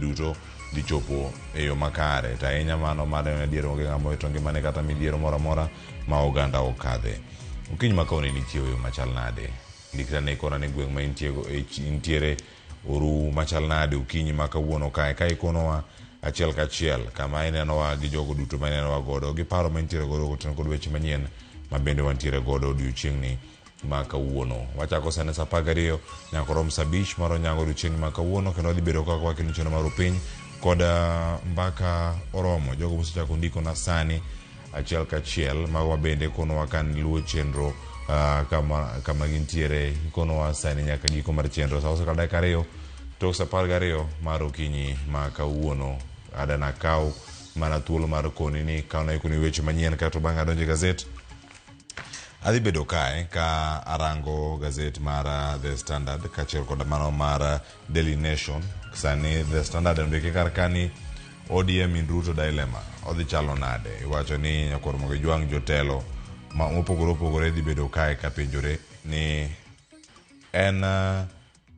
duto dhi chopo e yo makare to ahinya mano mane diere onge ng'ama owito ngimane kata midhiero moro amora ma oganda okadhe. Okinyi ma kawuono nitie yo machal nade? Ndikra ne kona ne gweng' ma intiere oru machal nade okinyi ma kawuono kae ka ikonowa achiel kachiel kama inenowa gi jogo duto ma inenowa godo gi paro ma intiere godo kotenore kod weche manyien ma bende wantiere godo odiochieng'ni ma kawuono. Wachako sane sa 12 nyaka rom sa 5 mar onyango odiochieng'ni ma kawuono, kendo wadhi bedo kaka wakelo chenro mar piny kod mbaka oromo jogo mosechako ndiko na sani achiel kachiel mago bende konowa kan luwo chenro kama gintiere ikonowa sani nyaka giko mar chenro sa osekalo dakika 2 tok sa 12 mar okinyi ma kawuono. Adana kaw mana thuolo mar koni ni kauna ikoni weche manyien kato bang' adonje gazet. Adhi bedo kae ka arango gazet mar The Standard kachiel kod mano mar Daily Nation. Sani The Standard ndike kar kani ODM in Ruto dilemma odhi chalo nade. Iwacho ni nyakor mogo jwang' jotelo ma opogore opogore dhi bedo kae ka penjore ni en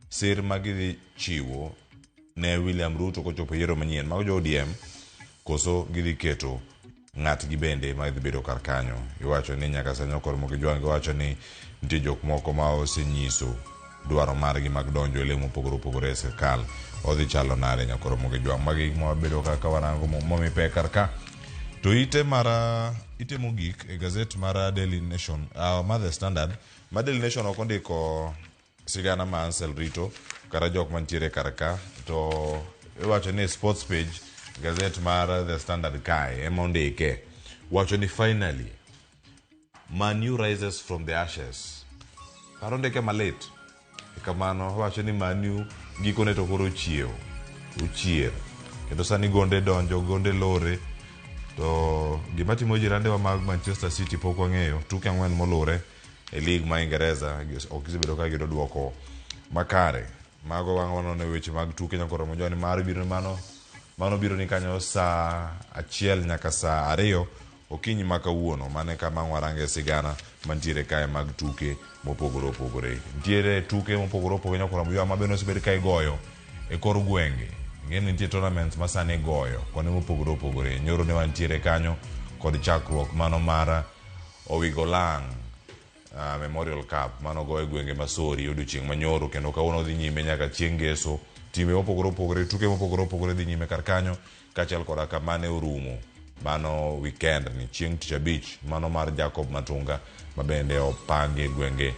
sir magidhi chiwo ne William Ruto kochopo yiero manyien mag jo ODM koso gidhi keto ng'atgi bende ma dhi bedo kar kanyo. Iwacho ni nyaka sani nyakor mogo jwang' iwacho ni nitie jok moko ma osenyiso dwaro margi mag donjo e lemo opogore opogore e sirkal. Odhi chalo nade nyakor mogo jwang' magi ma bedo kaka warango momipe kar ka. To ite mogik e gazet mar Daily Nation mar The Standard. Ma Daily Nation ok ondiko sigana ma Ansel Rito kara jok mantiere kar ka, to iwacho ni sports page gazet mar The Standard kae ema ondike. Wacho ni finally Man U rises from the ashes. Paro ndeke malit. Kamano wacho ni Man U gikone to koro uchier. Kendo sani gonde donjo, gonde lore. To gima timo jirandewa mag Manchester City pok wang'eyo. Tuke 4 molore e lig ma Ingereza ok gisebedo ka gido duoko makare. Mago wang'ono ne weche mag tuke nyakoro mo joni mar biro mano biro ni kanyo sa 1 nyaka sa 2 okinyi ma kawuono. Mane kama warange sigana mantiere kae mag tuke mopogore opogore. Ntiere tuke mopogore opogore nyakoro mo ma beno osebed ka igoyo e kor gwenge. Ngeni nitie tournaments ma sani goyo kone mopogore opogore. Nyoro ne wantiere kanyo kod chakruok mano mar Owigolang Memorial Cup mano go e gwenge masori odiochieng' manyoro, kendo kawuono dhi nyime nyaka chieng' ngeso. Time mopogore opogore, tuke mopogore opogore dhi nyime kar kanyo kachiel koda kamane orumo mano weekend ni chieng' tich abich mano mar Jacob Matunga mabende opange gwenge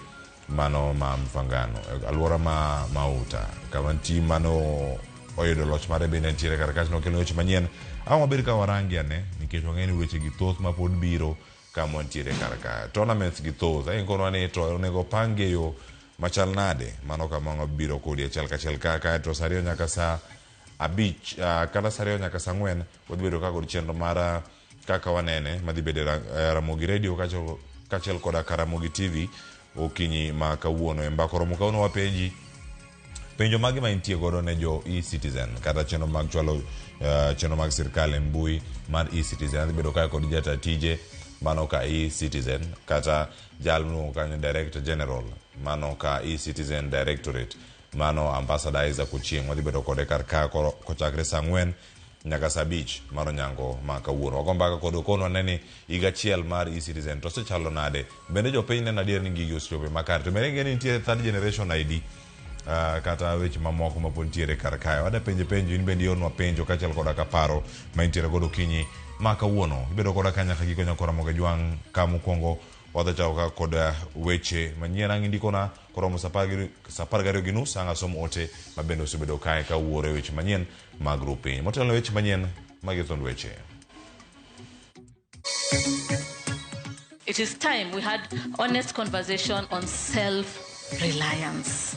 mano ma Mfangano alwora ma Mauta kama tim mano oyudo loch mare bende ntiere kar kacha nokelo weche manyien. Maber ka warangi ane nikech wang'eni weche gi thoth ma pod biro kama ntiere kar ka tournaments gi thoth kono ne to onego pange yo machal nade mano kama biro kodi achiel kachiel ka to sa 2 nyaka sa 5 kata sa 2 nyaka sa 4 wadhi bedo ka kod chenro mar kaka wanene madhi bedo Ramogi Radio kachiel koda Karamogi TV okinyi ma kawuono e mbako romo kawuono wapenji penjo magi ma intie godo ne jo e-Citizen kata chenro mag chwalo chenro mag sirkal e mbui mar e-Citizen. Adhi bedo kae kod jata tije mano ka e-Citizen kata jalno kanyo Director General mano ka e-Citizen Directorate mano Ambassador Isaac Ochieng'. Wadhi bedo kode kar ka kochakre sa 4 nyaka sa 5 mar onyango ma kawuono. Wagombaka kod okono neni higa achiel mar e-Citizen to sechalo nade. Bende jopiny neno adier ni gigi osechope makare. To mere ngeni nitie third generation ID kata weche mamoko ma pod ntiere kar kae. Wada penjo in bende yorno penjo kachiel koda ka paro ma intiere godo okinyi ma kawuono. Ibedo koda ka nyaka giko nyakora moge jwang' ka mokwongo wadhi chako ka kod weche manyien ang' indikona koromo sa 12:30 ang' asom ote ma bende osebedo kae ka wuore weche manyien mag grupiny. Motelo weche manyien mag ithond weche. It is time we had honest conversation on self-reliance.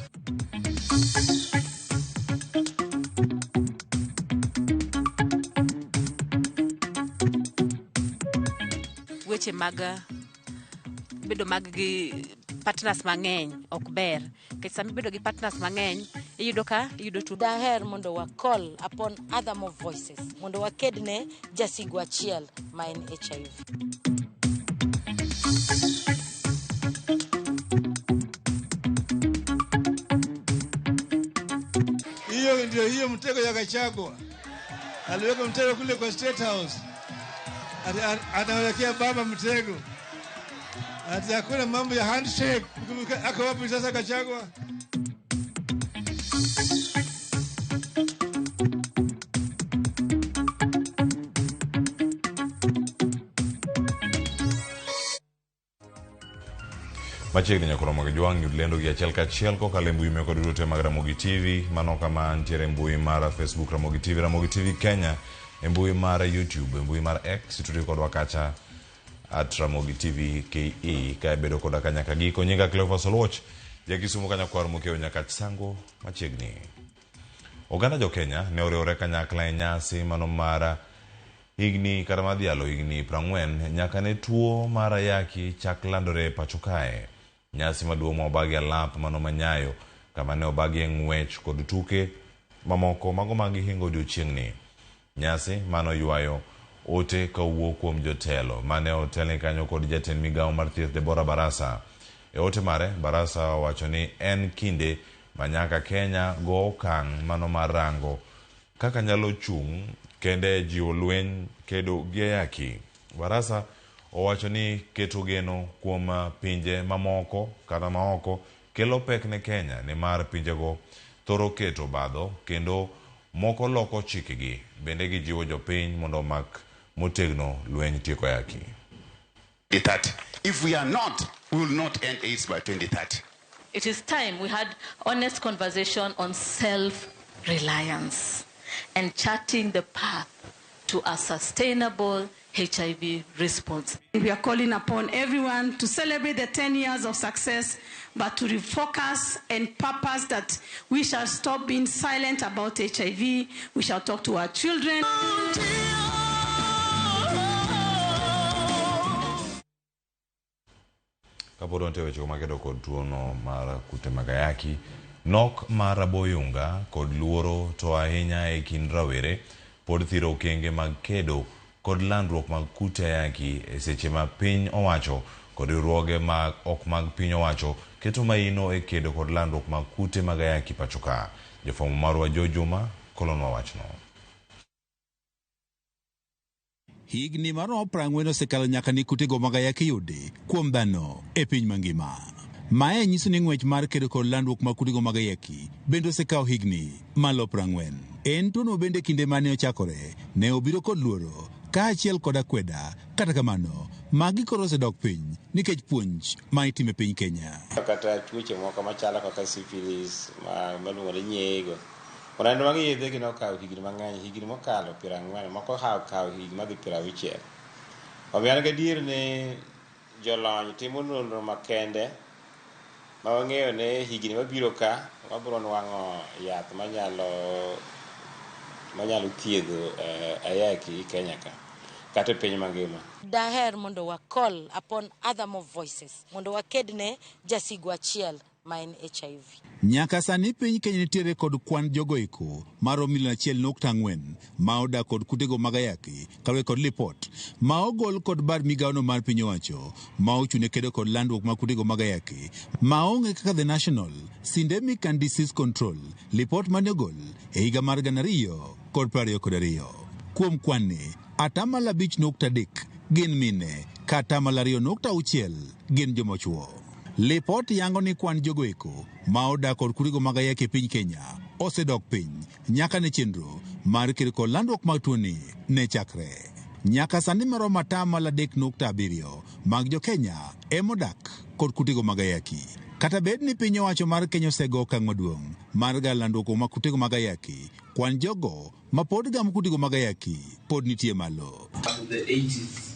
Weche bedo mag gi partners mang'eny ok ber. Kech sami bedo gi partners mang'eny iyudo tu daher mondo wa call upon other more voices mondo wa kedne jasigu achiel ma en HIV. Hiyo ndio ndio hiyo mtego ya Gachagua. Aliweka mtego kule kwa State House. Anawekea baba mtego. Ati hakuna mambo ya handshake. Ako wapi sasa Gachagua? Machiegni nyakoro mag jwang' yud lendo gi achiel kachiel kokalo e mbui meko duto mag Ramogi TV, mano kama ntiere mbui mar Facebook Ramogi TV Kenya, e mbui mar YouTube, e mbui mar X, itudri kodwa kacha @Ramogi TV KE, ka bedo koda ka nyaka giko. Nyinga Cleophas Oluoch, Kisumu ka nyakwar mokeo nyaka Sango machiegni. Oganda jo Kenya ne oriwore kanyakla e nyasi mano mar higni kata madhialo higni 40 nyaka ne tuo mar ayaki chak landore e pacho kae. Nyasi maduong' ma obagi alap mano manyayo, kama ne obagi ng'wech kod tuke mamoko mago magi hingo odiochieng'ni. Nyasi mano ywayo ote kawuok kuom jotelo mane otelne kanyo kod jatend migawo mar thieth Deborah Barasa. E ote mare, Barasa wacho ni en kinde manyaka Kenya go okang' mano mar rango kaka nyalo chung' kende jiwo lweny kedo gi ayaki. Barasa owacho ni keto geno kuom pinje mamoko kata maoko kelo pek ne Kenya, ni mar pinjego thoro keto badho kendo moko loko chikegi. Bende gijiwo jopiny mondo mak motegno lweny tieko ayaki. 2030. If we are not, we will not end AIDS by 2030. It is time we had honest conversation on self-reliance and charting the path to a sustainable HIV response. We are calling upon everyone to celebrate the 10 years of success, but to refocus and purpose that we shall stop being silent about HIV. We shall talk to our children. Kaporo nte weche kumakedo kod tuono mar kute mag ayaki, nok mar aboyunga kod luoro to ahinya e kind rawere pod thiro okenge mag kedo kod landruok mag kute ayaki e seche ma piny owacho kod riwruoge mag ok mag piny owacho keto maino e kedo kod landruok mag kute mag ayaki pacho ka. Jofwambo marwa Jo Juma kolonwa wachno. Higni maromo 40 osekalo nyaka ni kutego mag ayaki yudi kuom dhano e piny mangima. Mae nyiso ni ng'wech mar kedo kod landruok mag kutego mag ayaki bende osekawo higni malo 40. En tuono bende kinde mane ochakore ne obiro kod luoro kaachiel kod akweda, kata kamano magi koro osedok piny nikech puonj ma itime piny Kenya. Kata tuoche moko machalo kaka syphilis maluongo ni nyego, Orlando magi yedhe gi nokawo higni mang'eny, higni mokalo 40, moko kawo higni madhi 60. Omiyo an gadier ni jolony timo nonro makende ma wang'eyo ne higni mabiro ka wabiro nwang'o yath manyalo thiedho ayaki Kenya ka kata piny mangima. Daher mondo wa call upon other more voices mondo wakedne jasigu achiel ma en HIV. Nyaka sani piny Kenya nitiere kod kwan jogoeko maro 1.4 ma odak kod kutego mag ayaki, kaluwore kod lipot ma ogol kod bar migawono mar piny owacho ma ochune kedo kod landruok mag kutego mag ayaki ma onge kaka The National Syndemic and Disease Control, lipot mane ogol e higa mar 2022. Kuom kwanni, 5.3 gin mine, kata 2.6 gin jomochuo. Lipot yango ni kwan jogoeko ma odak kod kutego mag ayaki e piny Kenya osedok piny nyaka ne chenro mar kedo kod landruok mag tuoni ne chakre. Nyaka sani maromo 3.7 mag jo Kenya emodak kod kutego mag ayaki. Kata bed ni piny owacho mar Kenya osego okang' maduong' mar ga landruok mag kutego mag ayaki, kwan jogo ma pod gamo kutego mag ayaki pod nitie malo. The 80s.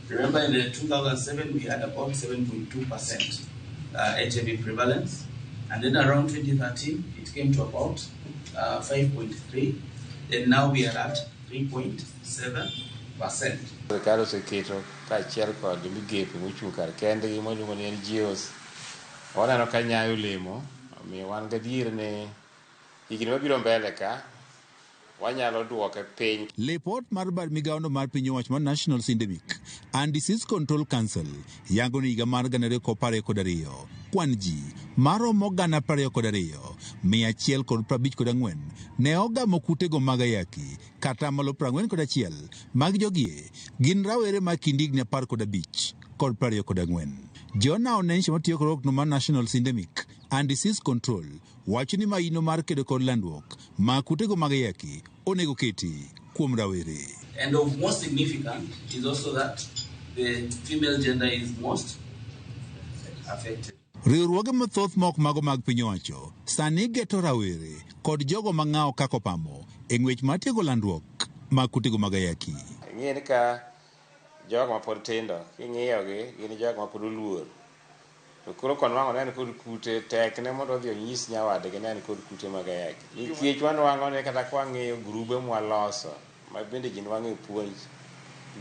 Remember in the 2007 we had about 7.2% HIV prevalence, and then around 2013 it came to about 5.3, and now we are at 3.7%. Serikali oseketo kaachiel kod migepe mochung' kar kendgi miluongo ni NGOs. Waneno ka nyayo lemo, omiyo wan gadier ni higni mabiro mbele ka wanyalo duoke piny. Lipot mar bar migawono mar piny owacho mar National Syndemic and Disease Control Council yango ni higa mar 2012 kwan ji maromo gana 22 154 ne ogamo kutego mag ayaki kata malo 41 mag jogie gin rawere ma kind higni 15 kod 24. Jona Onenshi matiyo kod okno mar National Syndemic and Disease Control wacho ni maino mar kedo kod landruok ma kutego mag ayaki onego keti kuom rawere. And of most significant is also that the female gender is most affected. Riwruoge mathoth mok mago mag piny owacho sani geto rawere kod jogo mang'awo kako pamo e ng'wech mar tieko landruok mag kutego mag ayaki. Ng'eni ka jogo ma pod tindo king'iyogi gin jogo ma pod oluor. To koro konwang'o ne kod kute tek ne mondo odhi onyis nyawadgi ne kod kute mag ayaki. Nikech wanwang'o ne kata kwang'iyo grube mwaloso ma bende ji nwang'o puonj.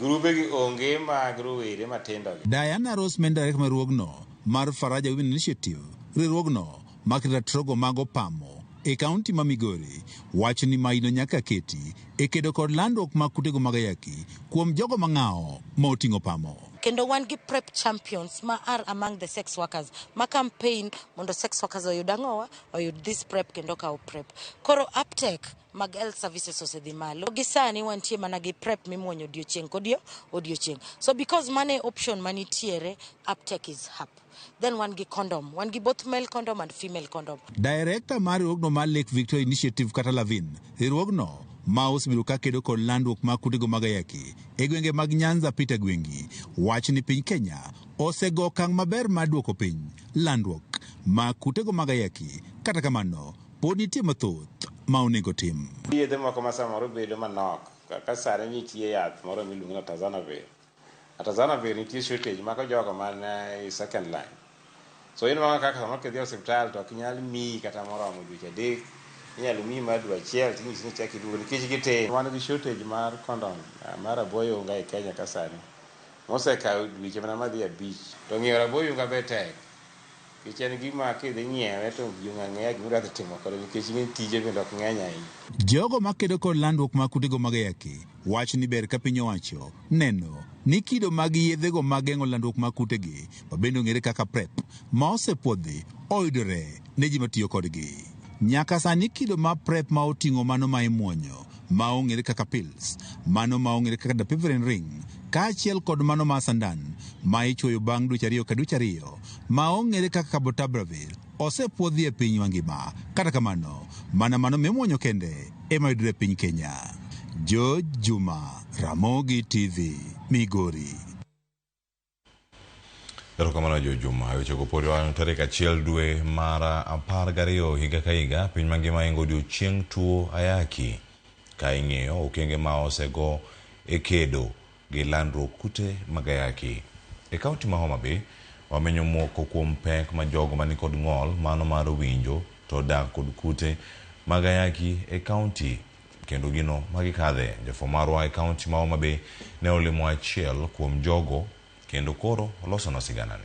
Grube gi onge mag rowere matindo gi. Diana Ross Mendarek maruogno mar Faraja Women Initiative, riwruogno makita trogo mago pamo e kaunti ma Migori wacho ni maino nyaka keti e kedo kod landruok mag kutego mag ayaki kuom jogo mang'awo ma oting'o pamo. Kendo wan gi prep champions ma are among the sex workers ma campaign mondo sex workers oyud ang'owa oyud this prep kendo kaw prep. Koro uptake mag health services osedhi malo. Gisani wantie mana gi prep mimuonyo odiochieng' kodio odiochieng'. So because mane option manitiere, uptake is up. Then one gi condom. One gi both male condom and female condom. Director mar riwruogno mar Lake Victoria Initiative kata Lavin, riwruogno ma osebiro ka kedo kod landruok mag kutego mag ayaki e gwenge mag Nyanza Peter Gwengi wach ni piny Kenya osego okang' maber mar duoko piny landruok mag kutego mag ayaki. Kata kamano pod nitie mathoth ma onego tim. Yedhe moko ma samoro bedo manok kaka sare nitie yath moro miluongo ni Tazanavir. Tazanavir nitie shortage mako jogo man second line. So inwang'o kaka samoro kidhi e osiptal to ok nyal miyi kata moromo dweche adek, inyalo miyi mar dwe achiel tinyisi ni chak iduogo nikech gitin. Wan gi shortage mar condom mar aboyunga e Kenya ka sani mosekawo dweche mana madhi 5 to ng'iewo aboyunga be tek. Nikech en gima kidhi nyiewe to ng'eya gimoro dhi timo kode nikech gin tije bende ok ng'eny ahinya. Jogo makedo kod landruok mag kutego mag ayaki wach ni ber ka piny owacho neno ni kido mag yedhego mag geng'o landruok mag kutegi ma bende ong'ere kaka PrEP ma osepuodhi oyudore ne ji matiyo kodgi. Nyaka sani kido ma PrEP ma oting'o mano ma imuonyo ma ong'ere kaka pills, mano ma ong'ere kaka dapivirine ring, kaachiel kod mano ma sandan ma ichwoyo bang' dweche 2 ka dweche 2 ma ong'ere kaka cabotegravir osepuodhi e piny mangima. Kata kamano mana mano mimuonyo kende ema yudore e piny Kenya. George Juma, Ramogi TV, Migori. Erokamano George Juma. Wechego pod wan tarik 1 dwe mar 12 higa ka higa piny mangima ingo odiochieng' tuo ayaki ka ing'eyo okenge ma osego e kedo gi landruok kute mag ayaki. E kaunti ma Homa Bay wamenyo moko kuom pek ma jogo mani kod ng'ol mano mar winjo to dak kod kute mag ayaki e kaunti kendo gino magikadhe. Jafwambo marwa e kaunti ma Homa Bay ne olimo achiel kuom jogo kendo koro olosona siganani.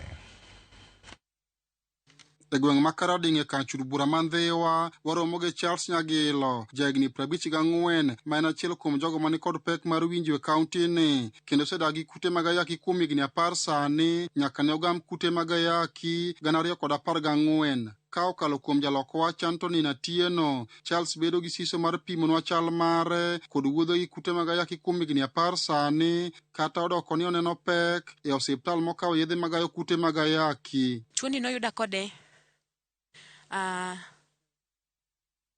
E gweng' ma Karading e kachur bura man Dhiwa waromo gi Charles Nyagilo jahigni 54 ma en achiel kuom jogo mani kod pek mar winjo e kaunti ni kendo osedagi kute mag ayaki kuom higni 10 sani nyaka ne ogam kute mag ayaki 2014. Ka okalo kuom jalok wach Anthony Natieno, Charles bedo gi siso mar pimonwa chal mare kod wuodho gi kute mag ayaki kuom higni 10 sani kata odoko ni oneno pek e osiptal mokawo yedhe mag ayo kute mag ayaki. Tuoni noyuda kode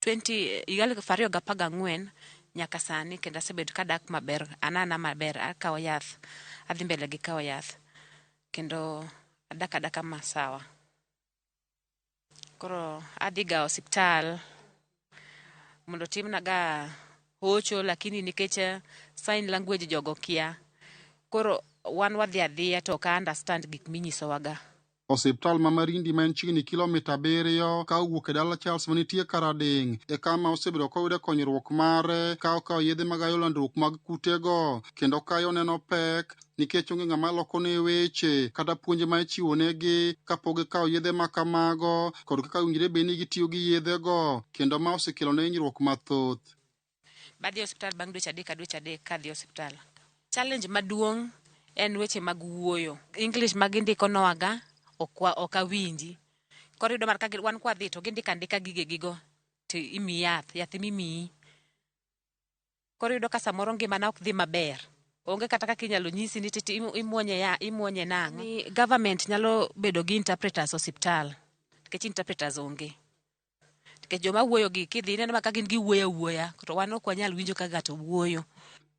2014 nyaka sani kendo asebedo kadak maber, anana maber, akawo yath, adhi mbele gi kawo yath kendo adaka masawa. Koro adhiga osiptal mondo timnaga hocho lakini nikech sign language jogo kia koro wan wadhi adhiya to ka understand gik minyisowaga. Osiptal ma Marindi ma en chiegni kilomita 7 ka owuok e dala Charles manitie Karading e kama osebedo koyude konyruok mare ka okawo yedhe mag ayo landruok mag kutego kendo kayo neno pek nikech onge ng'ama lokone weche kata puonje ma ichiwo negi kapok gikawo yedhe ma kamago kod kaka owinjore bed ni gitiyo gi yedhego kendo ma osekelo ne hinyruok mathoth. Badhi osiptal bang' dweche 3 kadhi osiptal. Challenge maduong' en weche mag wuoyo. English mag indiko nowaga ok awinji Koro yudo mar ka wan kwa dhi to gindiko andika gige gigo to imi yath mimiyi. Koro yudo ka samoro ngimana ok dhi maber. Onge kata kaka inyalo nyisi ni titi imuonye nang'o. Ni government nyalo bedo gi interpreters osiptal. Nikech interpreters onge. Nikech joma wuoyo gi kidhi neno ka gin giwuoya to wan ok wanyal winjo ka gato wuoyo.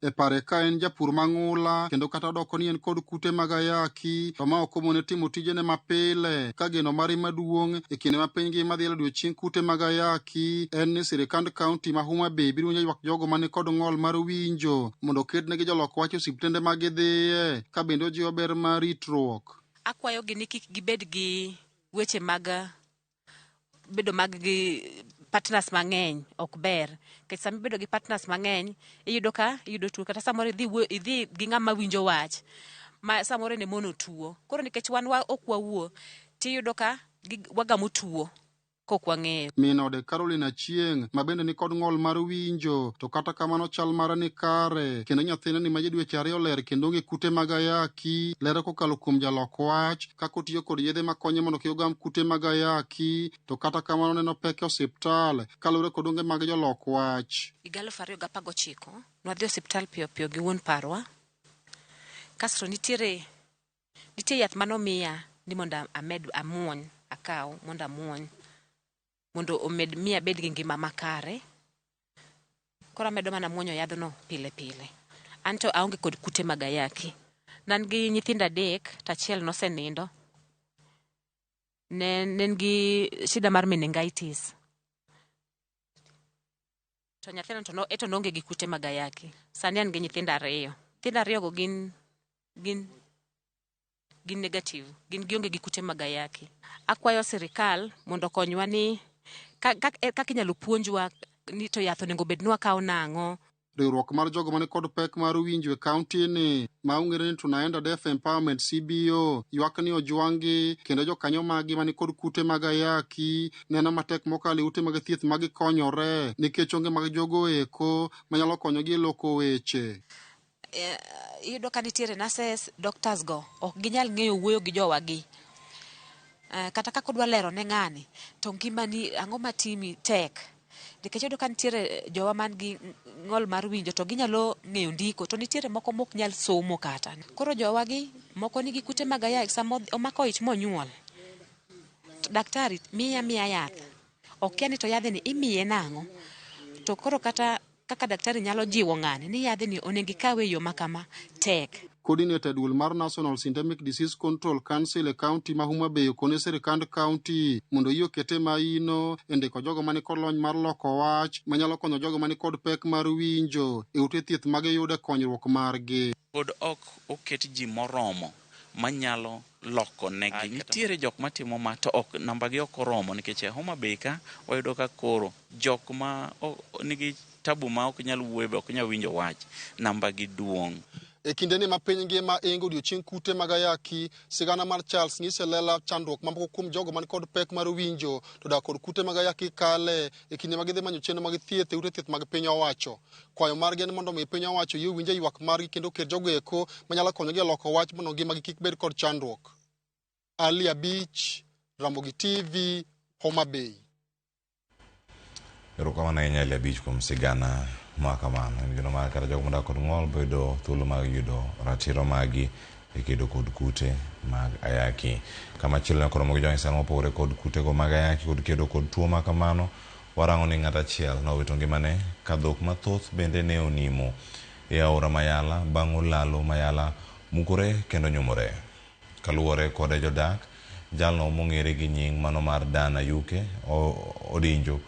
E pare ka en japur mang'ula kendo kata doko ni en kod kute mag ayaki to ma ok omone timo tijene mapile ka geno mare maduong' e kinde ma piny ngima dhi odiochieng' kute mag ayaki en ni sirikand kaunti ma Homa Bay biro winjo ywak jogo mani kod ng'ol mar winjo mondo oketnegi jolok wach osiptende mag gidhiye ka bende ojiwo ber mar ritruok. Akwayogi ni kik gibed gi weche mag bedo mag gi partners mang'eny ok ber. Kech sami bedo gi partners mang'eny iyudo tuo kata samoro idhi gi ng'ama winjo wach ma samoro ne mono tuo. Koro nikech wan ok wawuo tiyudo ka wagamo tuo kok wang'eyo. Min ode Caroline Achieng' ma bende ni kod ng'ol mar winjo to kata kamano chal mare ni kare kendo nyathine ni ma dweche 2 ler kendo onge kute mag ayaki lero kokalo kuom jalok wach kako tiyo kod yedhe makonyo mondo kik ogam kute mag ayaki to kata kamano neno pek osiptal kalure kod onge mag jolok wach. 2019 nwadhi osiptal piyo gi wuon parwa. Kasto nitie yath manomiya ni mondo amuony akaw mondo amuony mondo omed miya bed gi ngima makare. Koro amedo mana muonyo yadhno pile pile. Anto aonge kod kute mag ayaki. Nan gi nyithindo 3 to achiel nosenindo. Nen gi shida mar meningitis. To nyathino to nonge gi kute mag ayaki. Sani an gi nyithindo 2. Nyithindo 2 go gin negative. Gin gionge gi kute mag ayaki. Akwayo sirikal mondo konywa ni kaka inyalo puonjwa ni to yath onego bed ni wakaw nang'o. Riwruok mar jogo mani kod pek mar winjo e kaunti ni ma ong'ere ni Tunaenda Deaf Empowerment CBO ywak ni ojwangi kendo jokanyo magi mani kod kute mag ayaki neno matek mokalo ute mag thieth mag konyore nikech onge mag jogo eko manyalo konyogi e loko weche. Iyudo ka nitiere nurses, doctors go ok ginyal ng'eyo wuoyo gi jowagi. Kata kaka odwa lero ne ng'ani to ngimani ang'o matimi tek. Nikech iyudo ka nitiere jowa man gi ng'ol mar winjo to ginyalo ng'eyo ndiko to nitiere moko mok nyal somo kata. Koro jowagi moko nigi kute mag ayaki sama omako ich monyuol. Daktari miya yath. Ok yani to yadhni imiye nang'o. To koro kata kaka daktari nyalo jiwo ng'ani ni yadhni onego ikawe e yo makama tek. Coordinator duol mar National Syndemic Disease Control Council e kaunti ma Homa Bay okone sirikand kaunti mondo yie okete maino e ndiko jogo mani kod lony mar loko wach manyalo konyo jogo mani kod pek mar winjo e ute thieth mag yude konyruok margi. Pod ok oket ji moromo manyalo loko negi. Nitiere jok matimo ma to ok namba gi ok oromo nikech e Homa Bay ka wayudo ka koro jok ma nigi tabu ma ok nyal wuoyo ok nyal winjo wach namba gi duong'. E kinde ni ma piny ngima ingo odiochieng' kute mag ayaki sigana mar Charles ng'ise lela chandruok mamoko kuom jogo man kod pek mar winjo to dak kod kute mag ayaki kale e kinde mag dhi manyo chenro mag thieth e ute thieth mag piny owacho. Kwayo margi en mondo mi piny owacho yie winjo ywak margi kendo ket jogo eko manyalo konyogi e loko wach mondo ngimagi kik bed kod chandruok. Ali Abich, Ramogi TV, Homa Bay. Erokamano ahinya Ali Abich kuom sigana makamano. En gino mar kata jogo modak kod ng'ol bedo thuolo mag yudo ratiro magi e kedo kod kute mag ayaki. Kama chielo ne koromo gi jogi sano mopogore kod kutego mag ayaki kod kedo kod tuo makamano, warango ni ng'at achiel nowito ngimane ka dhok mathoth bende ne onimo e aora Mayala bang' olalo Mayala mukore kendo nyumore. Kaluwore kod jodak, jalno mong'ere gi nying mano mar Dana Yuke Odinjo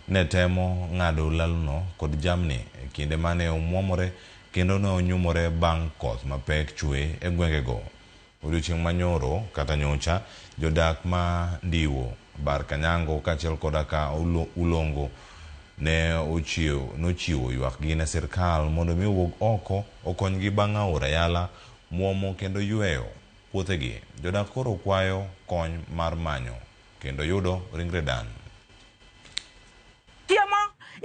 ne temo ng'ado lalno kod jamni e kinde mane omwomore kendo ne onyumore bang' koth mapek chwe e gwengego. Odiochieng' manyoro kata nyocha, jodak ma Ndiwo, Bar Kanyango kaachiel koda ka Ulongo ne nochiwo ywak gi ne sirkal mondo mi owuog oko okonygi bang' aora Yala muomo kendo yweyo puothegi. Jodak koro kwayo kony mar manyo kendo yudo ringre Dan. Tiamo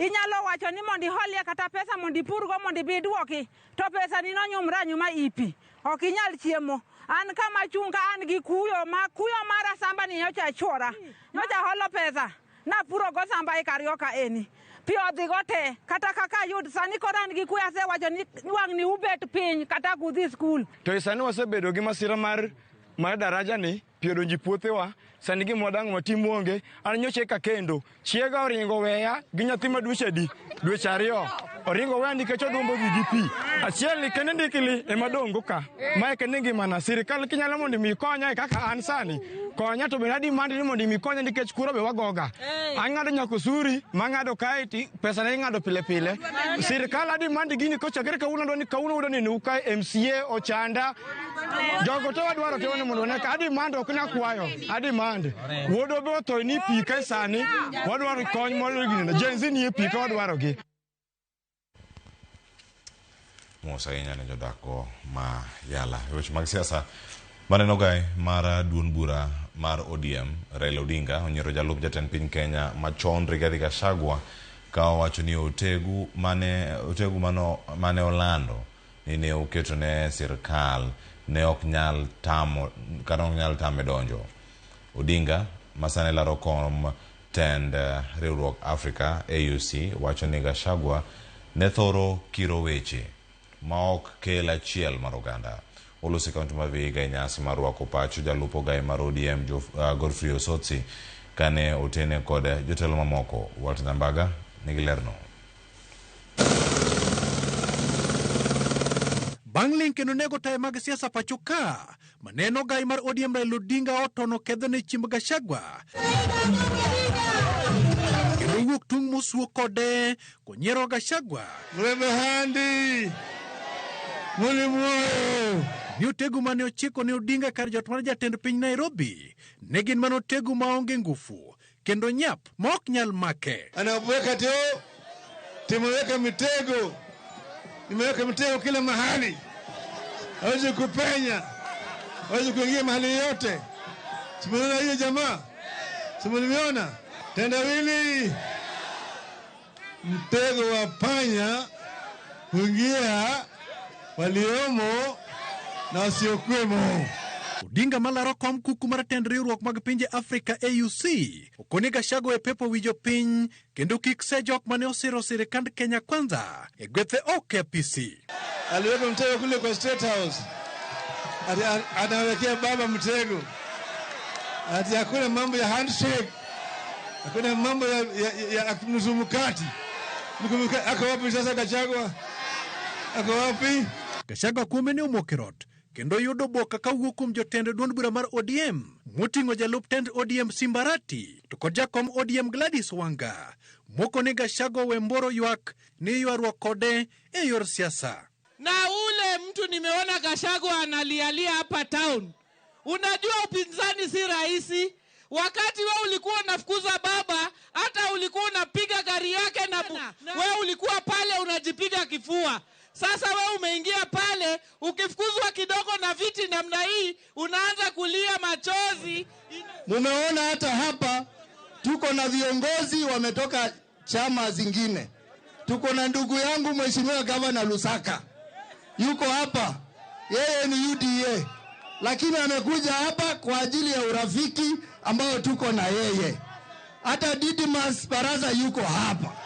inyalo wacho ni mondi holie kata pesa mondi purgo mondi biduoki to pesa ni nonyumra nyuma ipi ok inyal chiemo an kama chunga an gi kuyo mara samba ni nyocha chora nyocha holo pesa na puro go samba e karioka eni pio dhigote kata kaka yud sani koran gi kuya se wacho ni wang ni ubet piny kata kudhi skul to sani wasebedo gi masira mar daraja ni piero nji puothewa sani gi modang matimo onge an nyoche ka kendo chiega oringo weya gi nyathi dweche ariyo oringo weya nikech odumbo gi pi achiel ni kende ndikili ema dongo ka mae kende ngimana sirikal kinyalo mondo mi konya kaka an sani konya to be adi mandi ni mondo mi konya nikech kuro be wagoga ang'ado nyakosuri mang'ado kae ti pesa ne ng'ado pile sirikal adi mandi gini kochakere kauno udo ni nuka MCA ochanda jogo to wadwaro to ne mondo ne adi mandi ok na kwayo adi mandi wodo be to ni pi kae sani wadwaro kony mondo gini jenzi ni pi ka wadwaro gi Mosa inyane jodako ma yala weche mag siasa maneno gai mar duon bura mar ODM Raila Odinga onyiero jalup jatend piny Kenya machon Rigathi Gachagua ka owacho ni otegu mane olando ni ne oketo ne sirkal ne ok nyal tame donjo. Odinga masane laro kom tend riwruok Africa AUC wacho ni Gachagua ne thoro kiro weche ma ok kel achiel mar oganda. Olosi kaunti ma Vihiga nyasi mar rwako pacho jalupo gai mar ODM Godfrey Osotsi kane otene kod jotelo mamoko. Walter Nambaga nigi lerno. Bangling kendo nego tayo mag siasa pacho ka maneno gai mar ODM Raila Odinga otono kedho ne chimb Gachagua kendo wuok tung mosuo kode konyiero Gachagua handi Mulimuoyo ni otegu mane ochiko ne Odinga kar jot mar jatend piny Nairobi ne gin mane otegu maonge ngufu kendo nyap ma ok nyal make. Anaweka teo timeweka mitego nimeweka mitego kila mahali hawezi kupenya hawezi kuingia mahali yote. Simuona hiyo jamaa simuona tendawili mtego wa panya kuingia waliomo na wasiokuwemo. Odinga malaro kom kuku mar tend riwruok mag pinje Africa AUC okoni Gachagua e pepo wijo piny kendo kik se jok mane osiro sirikand Kenya Kwanza e gwethe OKPC. Aliweka mtego kule kwa State House. Anawekea baba mtego. Ati hakuna mambo ya handshake. Hakuna mambo ya mzumukati. Ako wapi sasa Gachagua? Ako wapi? Gachagua kuome ne omokirot kendo yudo boka kawuok kuom jotend duond bura mar ODM moting'o jalup tend ODM Simbarati to kod jakom ODM Gladys Wanga moko ne Gachagua wemboro ywak ni ywaruok kode e yor siasa. Na ule mtu nimeona Gachagua analialia hapa town. Unajua upinzani si rahisi. Wakati wewe ulikuwa unafukuza baba, hata ulikuwa unapiga gari yake na wewe ulikuwa pale unajipiga kifua. Sasa wewe umeingia pale, ukifukuzwa kidogo na viti namna hii, unaanza kulia machozi. Mumeona hata hapa tuko na viongozi wametoka chama zingine. Tuko na ndugu yangu Mheshimiwa Gavana Lusaka. Yuko hapa. Yeye ni UDA. Lakini amekuja hapa kwa ajili ya urafiki ambao tuko na yeye. Hata Didmas Baraza yuko hapa.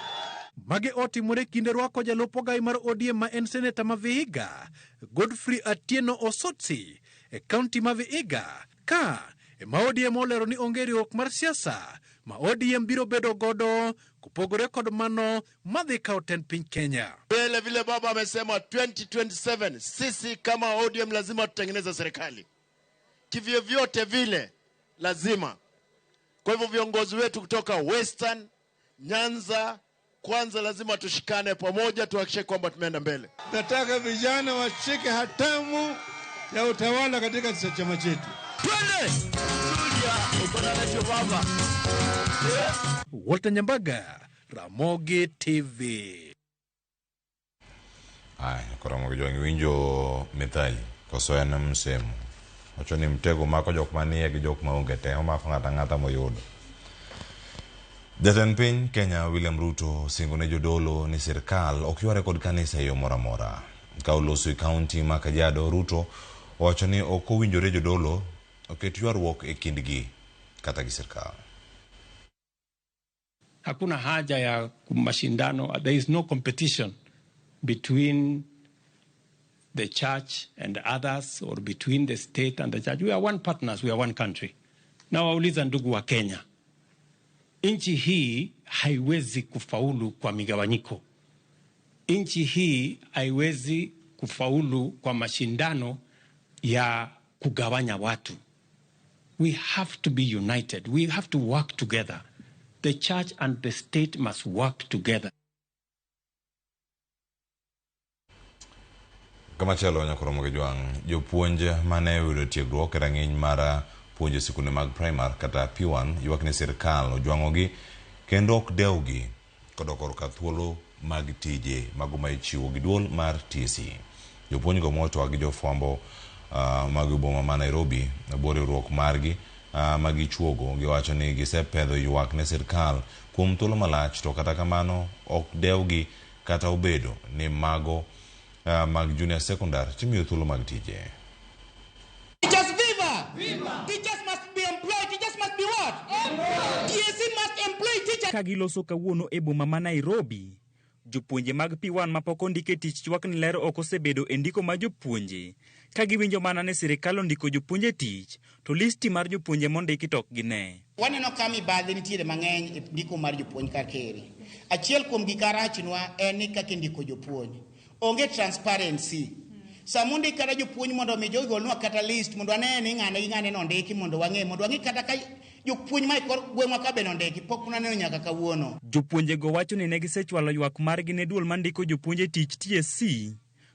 Mage otimore kinde rwako jalupo gai mar ODM ma en seneta ma Vihiga Godfrey Atieno Osotsi e kaunti ma Vihiga ka ma ODM olero ni onge riwruok mar siasa ma ODM biro bedo godo kupogore kod mano madhi kao tend piny Kenya. Vile baba amesema 2027 sisi kama ODM lazima tutengeneze serikali kivyo vyote vile lazima. Kwa hivyo viongozi wetu kutoka Western, Nyanza, kwanza lazima tushikane pamoja tuhakikishe kwamba tumeenda mbele. Nataka vijana washike hatamu ya utawala katika chama chetu. Twende! Walter Nyambaga, Ramogi TV. Ramogi jongi winjo methali koso en msemo. Wacho ni mtego mako jok manie gi jok maonge te omako ng'ata moyudo. Jatend piny Kenya William Ruto singo ne jodolo ni sirkal ok yware kod kanisa yo moramora. Ka oloso e kaunti ma Kajiado, Ruto owacho ni ok owinjore jodolo oket ywaruok e kindgi kata gi sirkal. Hakuna haja ya mashindano. There is no competition between the church and others or between the state and the church. We are one partners, we are one country. Na wauliza ndugu wa Kenya, nchi hii haiwezi kufaulu kwa migawanyiko. Nchi hii haiwezi kufaulu kwa mashindano ya kugawanya watu. We have to be united. We have to work together. The church and the state must work together. Kama chalo nyakoromo Juang, jopuonje mane yudo tiegruok e rang'iny mar puonjo sikunde mag primar kata P1 ywak ni sirkal ojwang'ogi kendo ok dewgi kod korka thuolo mag tije mago ma ichiwo gi duol mar TC. Jopuonj go motwa gi jofwambo mag boma ma Nairobi bore riwruok margi magi chuogo giwacho ni gisepedho ywak ne sirkal kuom thuolo malach, to kata kamano ok dewgi kata obedo ni mago mag junior secondary timiyo thuolo mag tije. Teachers viva! Viva! Teachers must be employed. Teachers must be what? Employed. TSC must employ teachers. Kagiloso kawuono e boma ma Nairobi, jopuonje mag P1 mapok ondike tich chwak ni lero ok osebedo e ndiko ma jopuonje. Kagiwinjo mana ne sirkal ondiko jopuonje tich, to listi mar jopuonje mondiki tok gine. Waneno ka mibadhi nitiere mang'eny e ndiko mar jopuonj kar kere. Achiel kuom gik marachnwa en ni kaka indiko jopuonj. Onge transparency. Samundi kada jopuonj mondo mi jogolnwa kata list mondo ane ni ng'ane gi ng'ane nondiki mondo wang'e kata ka jopuonj ma gweng'wa ka be nondiki pok unaneno nyaka kawuono. Jopuonje go wacho ni ne gisechwalo ywak margi ne duol mandiko jopuonje tich TSC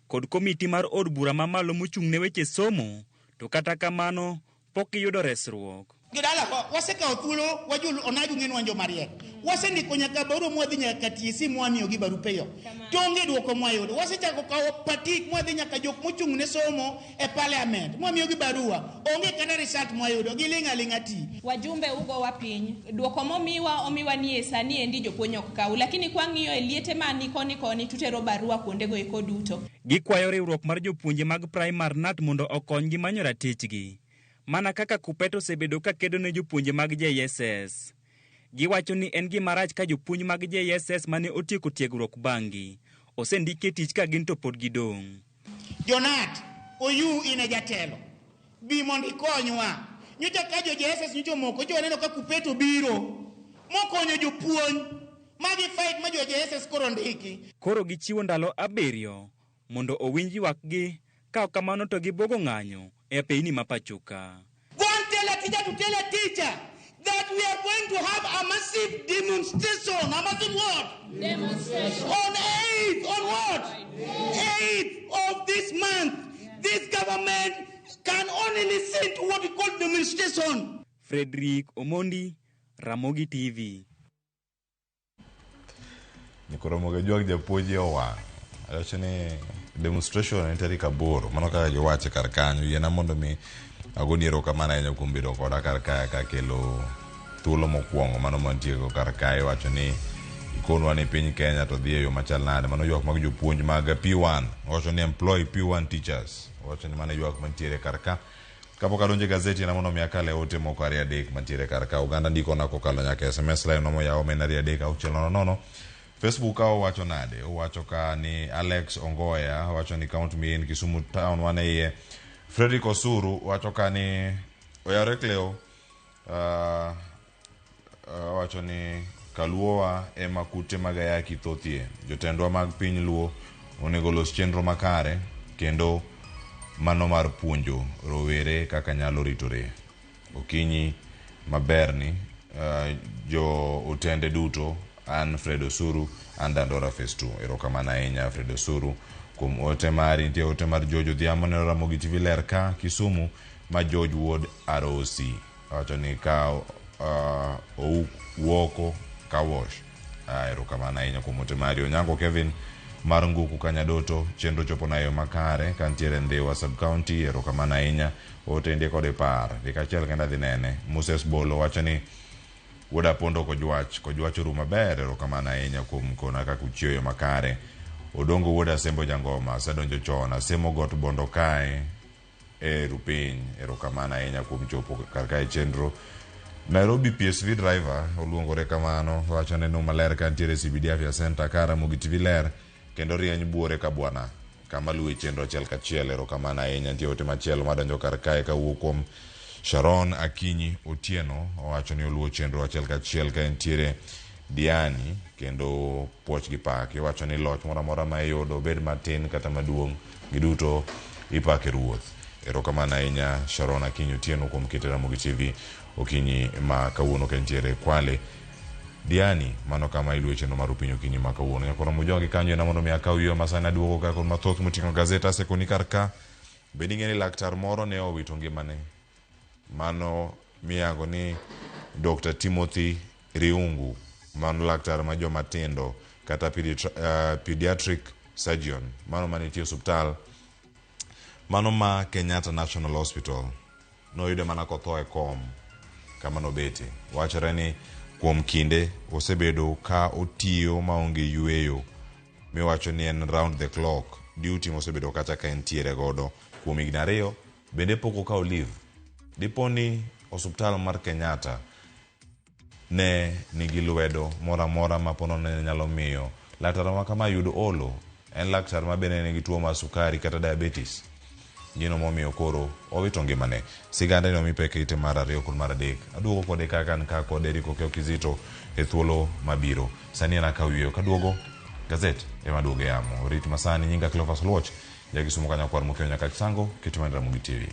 kod komiti mar od bura mamalo mochung' ne weche somo, to kata kamano pok giyudo resruok. Gidala ko wasekawo thuolo wajul onaju ng'enwa njo mariek. Wasendiko nyaka barua mwadhi nyaka TSC mwamiyo gi barupe yo. Tonge duoko mwayudo. Wasechako kawo patik mwadhi nyaka jok mochung' ne somo e parliament. Mwamiyo gi barua. Onge kata result mwayudo. Gilinga linga ti. Wajumbe ugo wa piny. Duoko omiwa ni esani endi jopuonj ok kaw. Lakini kwa ng'iyo e liete mani koni tutero barua kuondego eko duto. Gikwayo riwruok mar jopuonje mag primar NAT mondo okonygi manyo ratichgi. Mana kaka Kuppet osebedo ka kedo ne jopuonje mag JSS. Giwacho ni en gima rach ka jopuonj mag JSS mane otieko tiegruok bang'gi osendike tich ka gin to pod gidong'. Jonat, oyu ine jatelo. Bi mondo ikonywa. Nyocha ka jo JSS nyocha moko jo neno ka Kuppet obiro. Mokonyo jopuonj magi fight ma jo JSS koro ndiki. Koro gichiwo ndalo 7 mondo owinj ywakgi, ka ok kamano to gibogo ng'anyo e peini ma pachoka. Go and tell a teacher to tell a teacher that we are going to have a massive demonstration. A massive what? Demonstration. On 8th, on what? 8th of this month. This government can only listen to what we call demonstration. Frederick Omondi, Ramogi TV. Nikoromoga jwag japuonje owa. Acho ni demonstration en tarik 8 mano kaka giwache kar kanyo yiena mondo mi agoni erokamano ahinya kuom bedo koda kar kae ka kelo thuolo mokwongo mano mantiego kar kae. Wacho ni ikonwa ni piny Kenya to dhi e yo machal nade. Mano ywak mag jopuonj mag P1. Wacho ni employ P1 teachers. Wacho ni mano ywak mantiere kar ka. Kapok adonjo e gazeti na mondo mi akale ote moko 2-3 mantiere kar ka. Uganda ndiko na kokalo nyaka SMS line nomo yawo men 2-3-6-0-0. Facebook ao wacho nade, wacho ka ni Alex Ongoya, wacho ni count me in Kisumu town wane iye. Frederick Osuru, wacho ka ni Oyarek leo, wacho ni Kaluowa ema kute magayaki thothie. Jotendwa mag piny Luo onego los chenro makare kendo mano mar puonjo rowere kaka nyalo ritore. Okinyi maberni, jo utende duto an Fred Osuru and Dandora Phase 2. Erokamano ahinya Fred Osuru kuom ote mari. Nitie ote mar George Odhiambo ne Ramogi TV ler ka Kisumu ma George Wood ROC. Wacho ni ka owuoko ka wash. Erokamano ahinya kuom ote mari. Onyango Kevin mar Nguku Kanyadoto, chenro chopo na yo makare kantiere Ndhiwa sub county. Erokamano ahinya. Ote ndie kode par. Dikachiel kenda dhi nene. Moses Bolo wacho ni Wuoda Pondo Kojwach Ruma Ber, erokamano ahinya kuom kona kaka uchieyo makare. Odongo wuoda Sembo Jangoma, asedonjo chon, asemo got bondo kae e Rupiny, erokamano ahinya kuom chopo kar kae chenro. Nairobi PSV driver oluongore kamano, wacho neno maler ka ntiere CBD Afya Center kara Mugi TV ler kendo rieny buore ka bwana kama luwe chenro achiel kachiel. Erokamano ahinya. Nitie ote machielo madonjo kar kae kawuok kuom Sharon Akinyi Otieno, owacho ni oluwo chenro achiel kachiel ka ntiere Diani kendo Puoch gi Pak. Iwacho ni loch moro amora ma iyudo bed matin kata maduong' giduto ipake ruoth. Erokamano ahinya Sharon Akinyi Otieno kuom ketera Mugi TV okinyi ma kawuono ka ntiere Kwale. Diani mano kama iluwe chenro mar Rupiny okinyi ma kawuono. Nyakoro mujogi kanyo ena mondo mi akaw yo masani aduogo ka kod mathoth moting'o gazeta sekoni kar ka. Bed ing'e ni laktar moro ne owito ngimane. Mano miyango ni Dr. Timothy Riungu, mano laktar ma joma tindo kata pediatric surgeon, mano manitie osuptal mano ma Kenyatta National Hospital. Noyude mana kotho e kom kama nobete. Wachore ni kuom kinde osebedo ka otiyo maonge yueyo. Miwacho ni en round the clock duty mosebedo kata ka entiere godo kuom higni 2. Bende poko ka olive. Diponi osuptal mar Kenyatta ne nigi lwedo mora mora ma pono ne nyalo miyo laktar ma kama yudo olo. En laktar ma bende nigi tuo mar sukari kata diabetes. Gino momiyo koro owito ngimane. Siganda no mipeke ite mar 2 kod mar 3. Aduogo kode kaka nka kod Eriko Kizito e thuolo mabiro. Sani ana kawiyo kaduogo gazet ema duogo yamo. Rit masani nyinga Cleophas Luoch. Jagi sumo kanya kwar mukyo nyaka kisango kitumandra Mugi TV.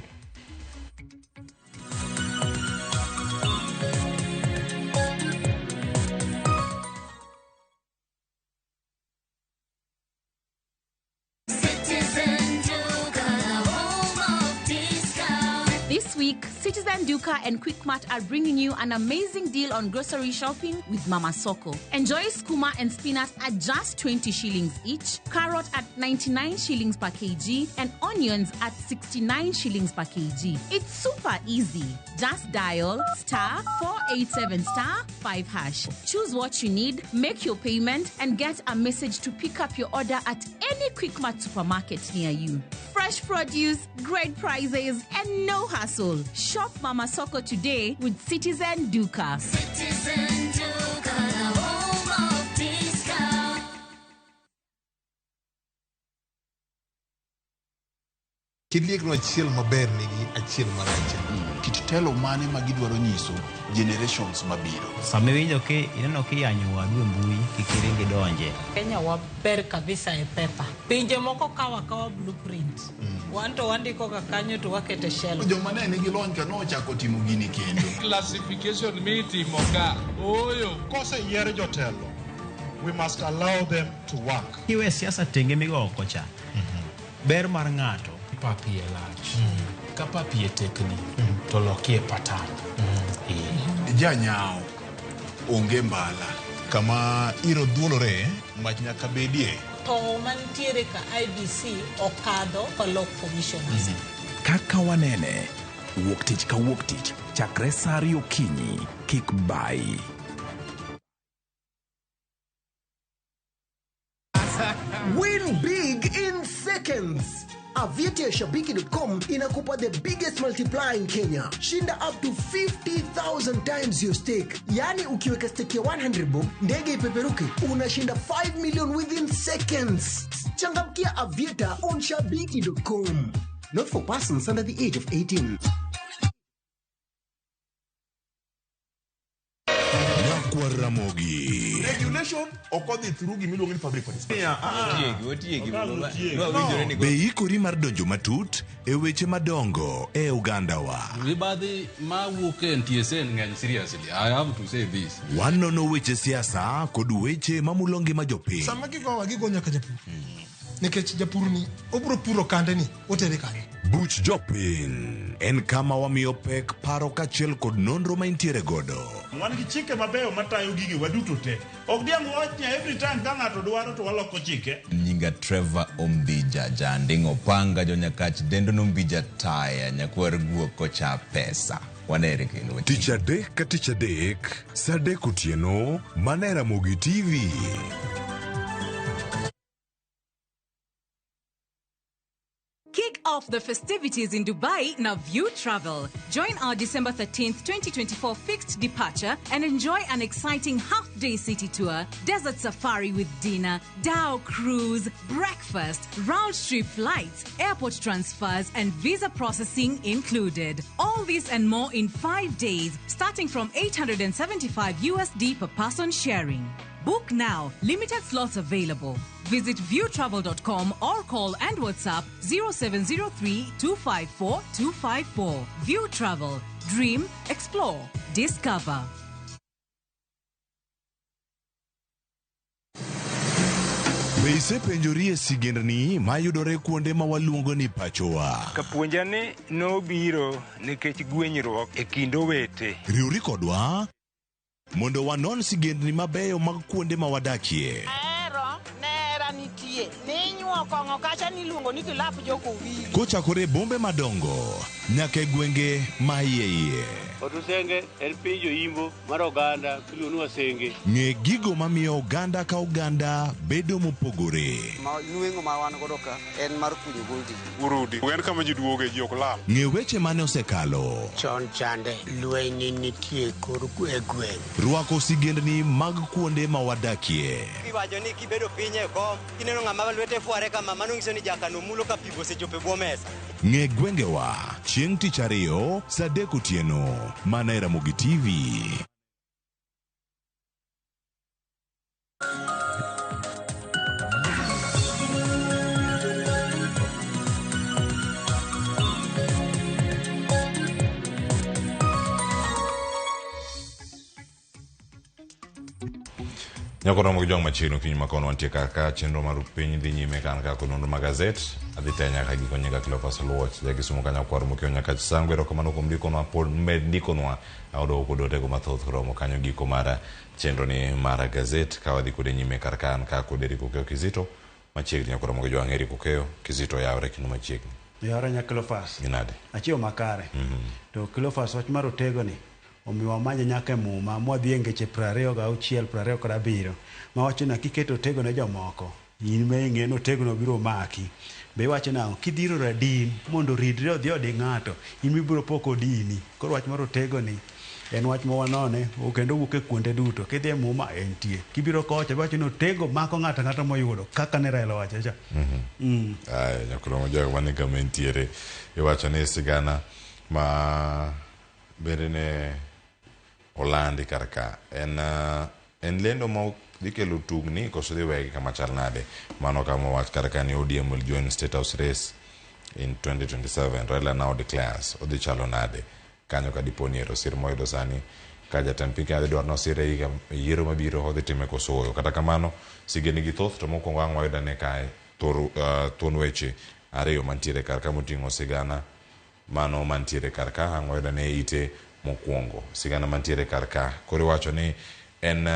This week, Citizen Duka and Quickmart are bringing you an amazing deal on grocery shopping with Mama Soko. Enjoy skuma and spinach at just 20 shillings each, carrot at 99 shillings per kg, and onions at 69 shillings per kg. It's super easy. Just dial *487*5#. Choose what you need, make your payment, and get a message to pick up your order at any Quickmart supermarket near you. Fresh produce, great prices, and no hassle. Shop Mama Soko today with Citizen Duka. Citizen Duka, home of discount. Kidliekno achiel maber nigi achiel marach. Kit telo mane ma gidwaro nyiso generations mabiro. Sama winjo ke ineno kiyanyo wadu mbui kikiringi donje. Kenya waber kabisa e pepa. Pinje moko kawa blueprint. Wanto wandiko kakanyo to wakete shell. Joma ne nigi lony ka nochako timo gini kendo. Classification mitimo ka. Oyo. Kose yier jotelo. We must allow them to work. Iwe siasa tenge migo kocha. Ber mar ng'ato. Papi e lach. Ka papi e tekni. To loki e patan. Janyao onge mbala. Kama iro dhuolore mach nyaka bedie. To mantiere ka IBC okadho kolok commissioners. Kaka wanene, wuok tich ka wuok tich, chakre saa 2 okinyi, kik bai. Win big in seconds. Aviator Shabiki.com inakupa the biggest multiplier in Kenya. Shinda up to 50,000 times your stake. Yani ukiweka stake ya 100 bob, ndege ipeperuke, unashinda 5 million within seconds. Changamkia Aviator on Shabiki.com. Not for persons under the age of 18. Ramogi. Regulation okodhi through gimiluongo ni public participation. Be ikori mar donjo matut e weche madongo e Uganda wa. Ribadhi ma wuok e NTSA ng'eny seriously. I have to say this. Wanono weche siasa kod weche mamulongi ma jopiny. Sama gigowa gigo nyaka japur. Nikech japur ni obro puro kande ni otere kanye. Buch jopiny en kama wamiyo pek paro kachiel kod nonro ma intiere godo. Wan gi chike mabeyo matayo gigi waduto te. Ok diang wachnya every time ka ng'ato dwaro to waloko chike. Nyinga Trevor Ombija jandingo panga jo nyakach dendo nombija taya nyakwar guok kocha pesa. wanere kendo. Tich adek ka tich adek, saa adek otieno, mana e Ramogi TV. Kick off the festivities in Dubai now View Travel. Join our December 13th, 2024 fixed departure and enjoy an exciting half-day city tour, desert safari with dinner, Dow cruise, breakfast, round-trip flights, airport transfers and visa processing included. All this and more in 5 days, starting from $875 USD per person sharing. Book now. Limited slots available. Visit viewtravel.com or call and WhatsApp 0703 254 254. View Travel. Dream, explore, discover. Be isepenjori e sigendni mayudore kuonde ma waluongo ni pachowa? Kapuonjani nobiro nikech gwenyruok e kind owete. Riwri kodwa mondo wanon sigendni mabeyo mag kuonde ma wadakie. Nera nitie. Ninyuo kongo kacha niluongo ni kilap joko wili. Kochakore bombe madongo nyaka e gwenge ma iye. Otusenge en pinjo imbo mar oganda kiluonu wasenge. Ng'e gigo mamiyo oganda ka oganda bedo mopogore. Nueng'o ma wan godo ka en mar kunyo goldi. Urudi. En kama ji duoge ji ok lal. Ng'e weche mane osekalo. Chon chande lweny nitie kor gweng'. Rwako sigendni mag kuonde ma wadakie. Iwacho ni kibedo piny e kom, kineno ng'ama lwete fuare kama mano nyiso ni jakano mulo ka pigo osechopo e bwo mesa. Ng'e gwengewa chieng' tich ariyo saa adek otieno mana e Ramogi TV. Nyakoro Ramogi jong machiegni kiny makono wantie kaka chenro mar piny dhi nyime kan kaka nonro magazet adhi te nyaka giko nyaka Cleophas Oluoch jagisumo kanya kwar mokio nyaka sangwe erokamano kuom ndikonwa pod med ndikonwa audo kodotego mathoth romo kanyo giko mar chenro ni mar gazet ka wadhi kode nyime kar kan ka kode Eric Okeo Kizito machiegni nyakoro Ramogi jong Eric Okeo Kizito yawre kendo machiegni yawre nya Cleophas ginade achio makare to Cleophas wach mar otego ni omiwa manya nyaka e muma mwadhi e ngeche 26 27 ma wacho na kiketo tego ne jomoko in me ng'eno tego no biro maki be wacho na kidhiro radin mondo ridre odhi odi ng'ato in mibiro poko dini koro wach mar otego ni en wach mawanone kendo wuok e kuonde duto kidhi e muma entie kibiro kocha wacho no tego mako ng'ata moyudo kaka ne Raila wacho cha ay nyakoro mojago mane kama entiere iwacho ni sigana ma bende ne olandi karka en lendo ma dikelo tugni koso dhi wegi kama chal nade mano kama wach karka ni ODM will join State House race in 2027 Raila now declares odhi chalo nade kanyo ka diponi ero sir moyudo sani ka jatend piny adhi dwar nosire higa yiero mabiro odhi time koso oyo kata kamano sigeni gi thoth to mokwongo ang' wayudo ne kae thuon weche ariyo mantiere karka moting'o sigana mano mantiere karka ang' wayudo ne ite mokwongo sigana mantiere karka koro wacho ni en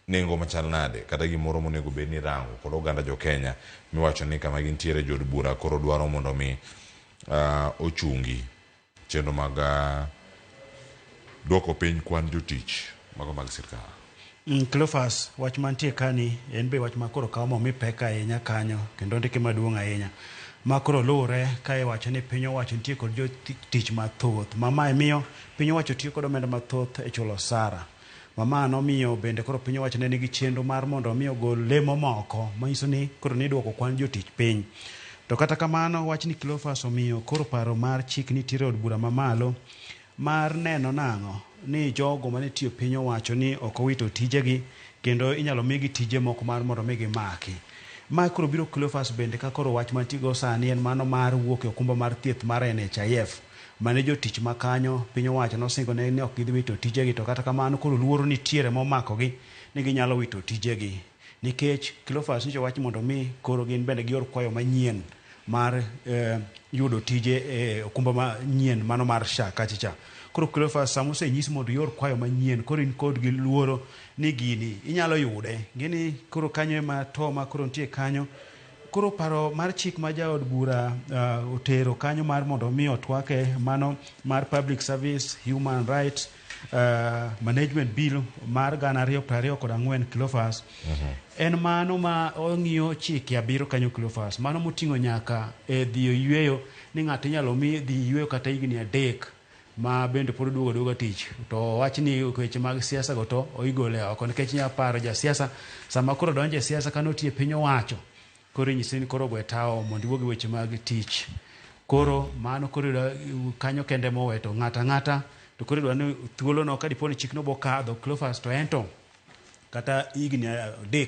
nengo machal nade kata gimoro monego bed ni rango kod oganda jo Kenya miwacho ni kama gintiere jod bura koro dwaro mondo mi ochungi chenro mag dwoko piny kwan jotich mago mag sirkal. Cleophas wach mantie kani en be wach makoro kawo momi pek ahinya kanyo kendo ndike maduong' ahinya makoro lure ka iwacho ni piny owacho nitie kod jotich mathoth mama miyo piny owacho tiyo kod omenda mathoth e chulo osara mama nomiyo bende koro piny owacho ne nigi chenro mar mondo omiyo gol lemo moko manyiso ni koro ni duoko kwan jotich piny to kata kamano wach ni Cleophas omiyo koro paro mar chik nitiere od bura mamalo mar neno nang'o ni jogo mane tiyo piny owacho ni ok owito tijegi kendo inyalo migi tije moko mar mondo migi maki ma koro biro Cleophas bende ka koro wach mantigo sani en mano mar wuok e okumba mar thieth mar NHIF mane jotich makanyo piny owacho nosingo ne ni ok gidhi wito tijegi to kata kamano koro luoro nitiere momakogi ni ginyalo wito tijegi nikech Cleophas nicho wach mondo mi koro gin bende gior kwayo manyien mar yudo tije e okumba manyien mano mar SHA kachicha koro Cleophas samose nyis mondo yor kwayo manyien koro in kod gi luoro ni gini inyalo yude gini koro kanyo ema to ma koro nitie kanyo koro paro mar chik ma jaod bura otero kanyo mar mondo mi otwake mano mar Public Service Human Rights Management Bill mar 2024 Cleophas en mano ma ong'iyo chike abiro kanyo Cleophas mano moting'o nyaka dhiyo yweyo ni ng'ato inyalo mi dhi yweyo kata higni 3 ma bende pod duogo tich to wach ni weche mag siasa go to oigole oko nikech nya paro ja siasa sama koro donje siasa kano tie piny owacho koro nyisi ni koro gwe tao mondo iwuog weche mag tich koro mano koro kanyo kende moweto ng'ata to koro dwa ni thuolo no kadiponi chik no bokadho Cleophas to ento kata higni 3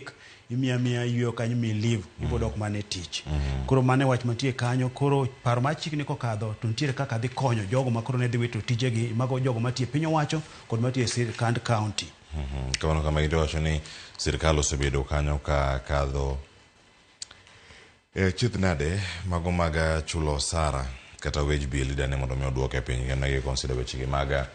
imiya yweyo kanyo mi live ibodok mane tich koro mane wach mantie kanyo koro paro mar chik ni kokadho to nitiere kaka dhi konyo jogo ma koro ne dhi wito tijegi mago jogo matie piny owacho kod matie sirkand county kamano kama giwacho ni sirkal osebedo kanyo ka kadho chith nade mago mag chulo osara kata wage bill dane mondo mi oduoke piny kendo gi consider wechegi mag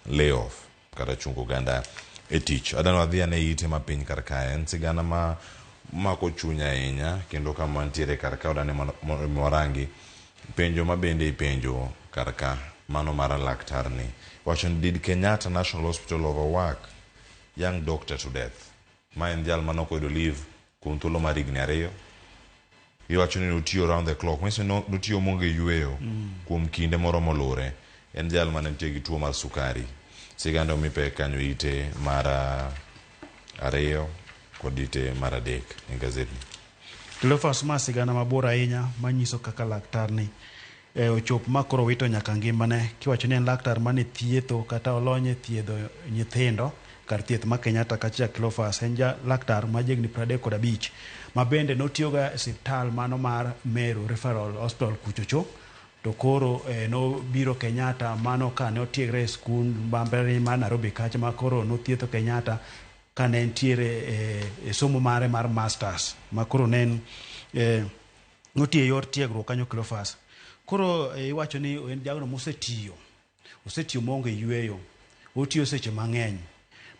layoff kata chungo ganda e tich adano adhi ane ite ma piny kar kae en sigana ma mako chunya ahinya kendo kama ntiere kar ka odane morangi penjo ma bende ipenjo kar ka mano mar laktar ni wacho ni did Kenyatta National Hospital overwork young doctor to death ma en jal manoko yudo leave kuom thuolo mar higni 2 iwacho ni nutiyo round the clock meso nutiyo monge yweyo kuom kinde moro molure en jal mane nitie gi tuo mar sukari sigando mipe kanyo ite mara 2 kod ite mara 3 e gazeti Cleophas ma sigana mabor ahinya manyiso kaka laktar ni ochop makoro wito nyaka ngimane kiwacho ni en laktar mane thietho kata olonye thiedho nyithindo kar thieth ma Kenyatta kacha Cleophas en laktar ma jegni 35 ma bende notiyoga osiptal mano mar Meru Referral Hospital kuchocho to koro no biro Kenyatta mano kane otiegre skul Bamberi ma Nairobi kacha ma koro nothietho Kenyatta kane entiere somo mare mar masters ma koro nen notie yor tiegruok kanyo Cleophas koro iwacho ni en jagno mosetiyo monge yweyo otiyo seche mang'eny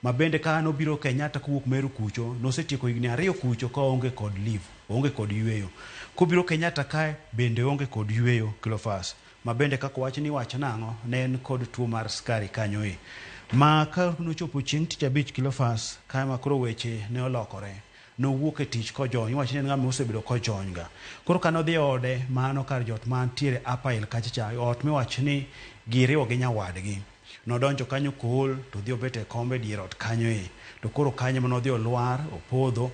ma bende ka nobiro Kenyatta kuwuok Meru kucho nosetieko higni 2 kucho ka onge kod leave onge kod yweyo kobiro Kenyatta kae bende onge kod yweyo Cleophas ma bende kako wach ni wach nang'o ne en kod tuo mar skari kanyo ma ka nochopo chieng' tich abich Cleophas kae ma koro weche ne olokore nowuok e tich kojony wach ni ng'ama osebedo kojony ga koro ka nodhi ode mano kar jot mantiere Upper kacha ot miwach ni giriwo gi nyawadgi nodonjo kanyo kool to dhi obet e kombe dier ot kanyo to koro kanyo manodhi olwar opodho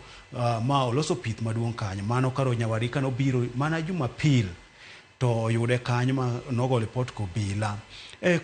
ma oloso pith maduong' kanyo mano karo nyawadi kanobiro mana Jumapil to oyude kanyo ma nogo report kobila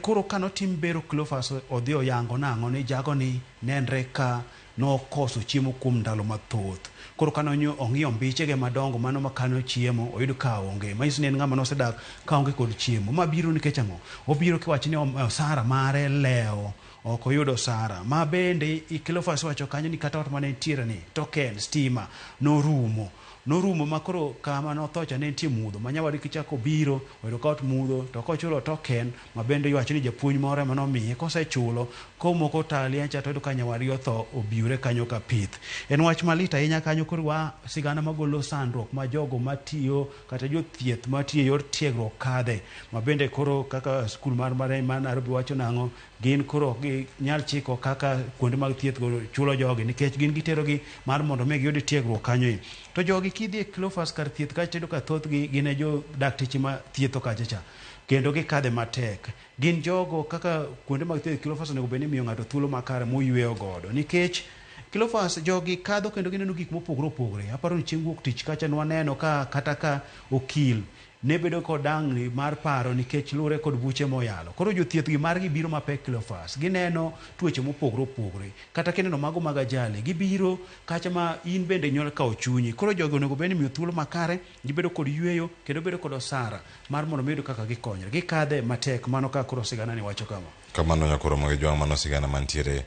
koro kanotim bero Cleophas odhi oyango nang'o ni jago ni nenre ka nokoso chiemo kuom ndalo mathoth koro kanonyo ong'iyo mbichege madongo mano makano chiemo oyudo ka onge maisi en ng'ama nosedak ka onge kod chiemo ma biro nikech ang'o obiro kiwacho ni osara mare leo ok oyudo osara ma bende Cleophas wacho kanyo ni kata ot mane ntiere ni token stima norumo makoro kama nothocha ne nitie mudho manyawadi kichako biro oyudo ka ot mudho to kochulo token ma bende iwacho ni japuonj moro ema nomiye kosechulo komoko talia cha to ka nyawadi otho obiure kanyo ka pith en wach malit ahinya kanyo koro sigana magolo sandruok ma jogo matiyo kata jothieth matiyo yor tiegruok kadhe ma bende koro kaka skul mar Nairobi wacho nang'o gin koro gi nyal chiko kaka kuonde mag thieth go chulo jogi nikech gin giterogi mar mondo mi giyud tiegruok kanyo to jogi kidhi Cleophas kar thieth kacha to ka thothgi gin e jo dakteche ma thietho kacha kendo gikadhe matek gin jogo kaka kuonde mag thieth Cleophas onego bed ni miyo ng'ato thuolo makare moyweyo godo nikech Cleophas jogi kadho kendo gineno gik mopogore aparo ni chieng' wuok tich kacha nwaneno ka kata ka okil ne bedo kod dang'ni mar paro nikech lure kod buche moyalo koro jothieth gi margi biro mapek Cleophas gineno tuoche mopogore kata kineno mago mag ajali gibiro kacha ma in bende nyol kawo chunyi koro jogo onego bed ni miyo thuolo makare gibedo kod yweyo kendo bedo kod osara mar mondo medo kaka gikonyre gikadhe matek mano ka koro sigana ni wacho kamano nyakoro mag jwang' mano sigana mantiere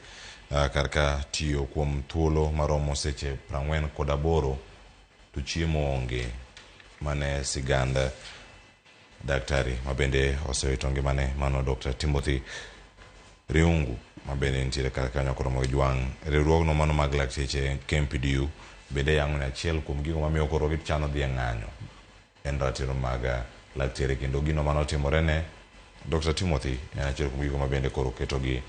kar ka tiyo kuom thuolo maromo seche 48 to chiemo onge mane siganda daktari mabende osewito ngimane mano Dr. Timothy Riungu mabende nitiere kar kanyo koro mag jwang' riwruogno mano mag lakteche KMPDU bende yango ne achiel kuom gigo mamiyo koro gichano dhi e ng'anyo en ratiro mag laktere, kendo gino manotimore ne Dr. Timothy en achiel kuom gigo mabende koro ketogi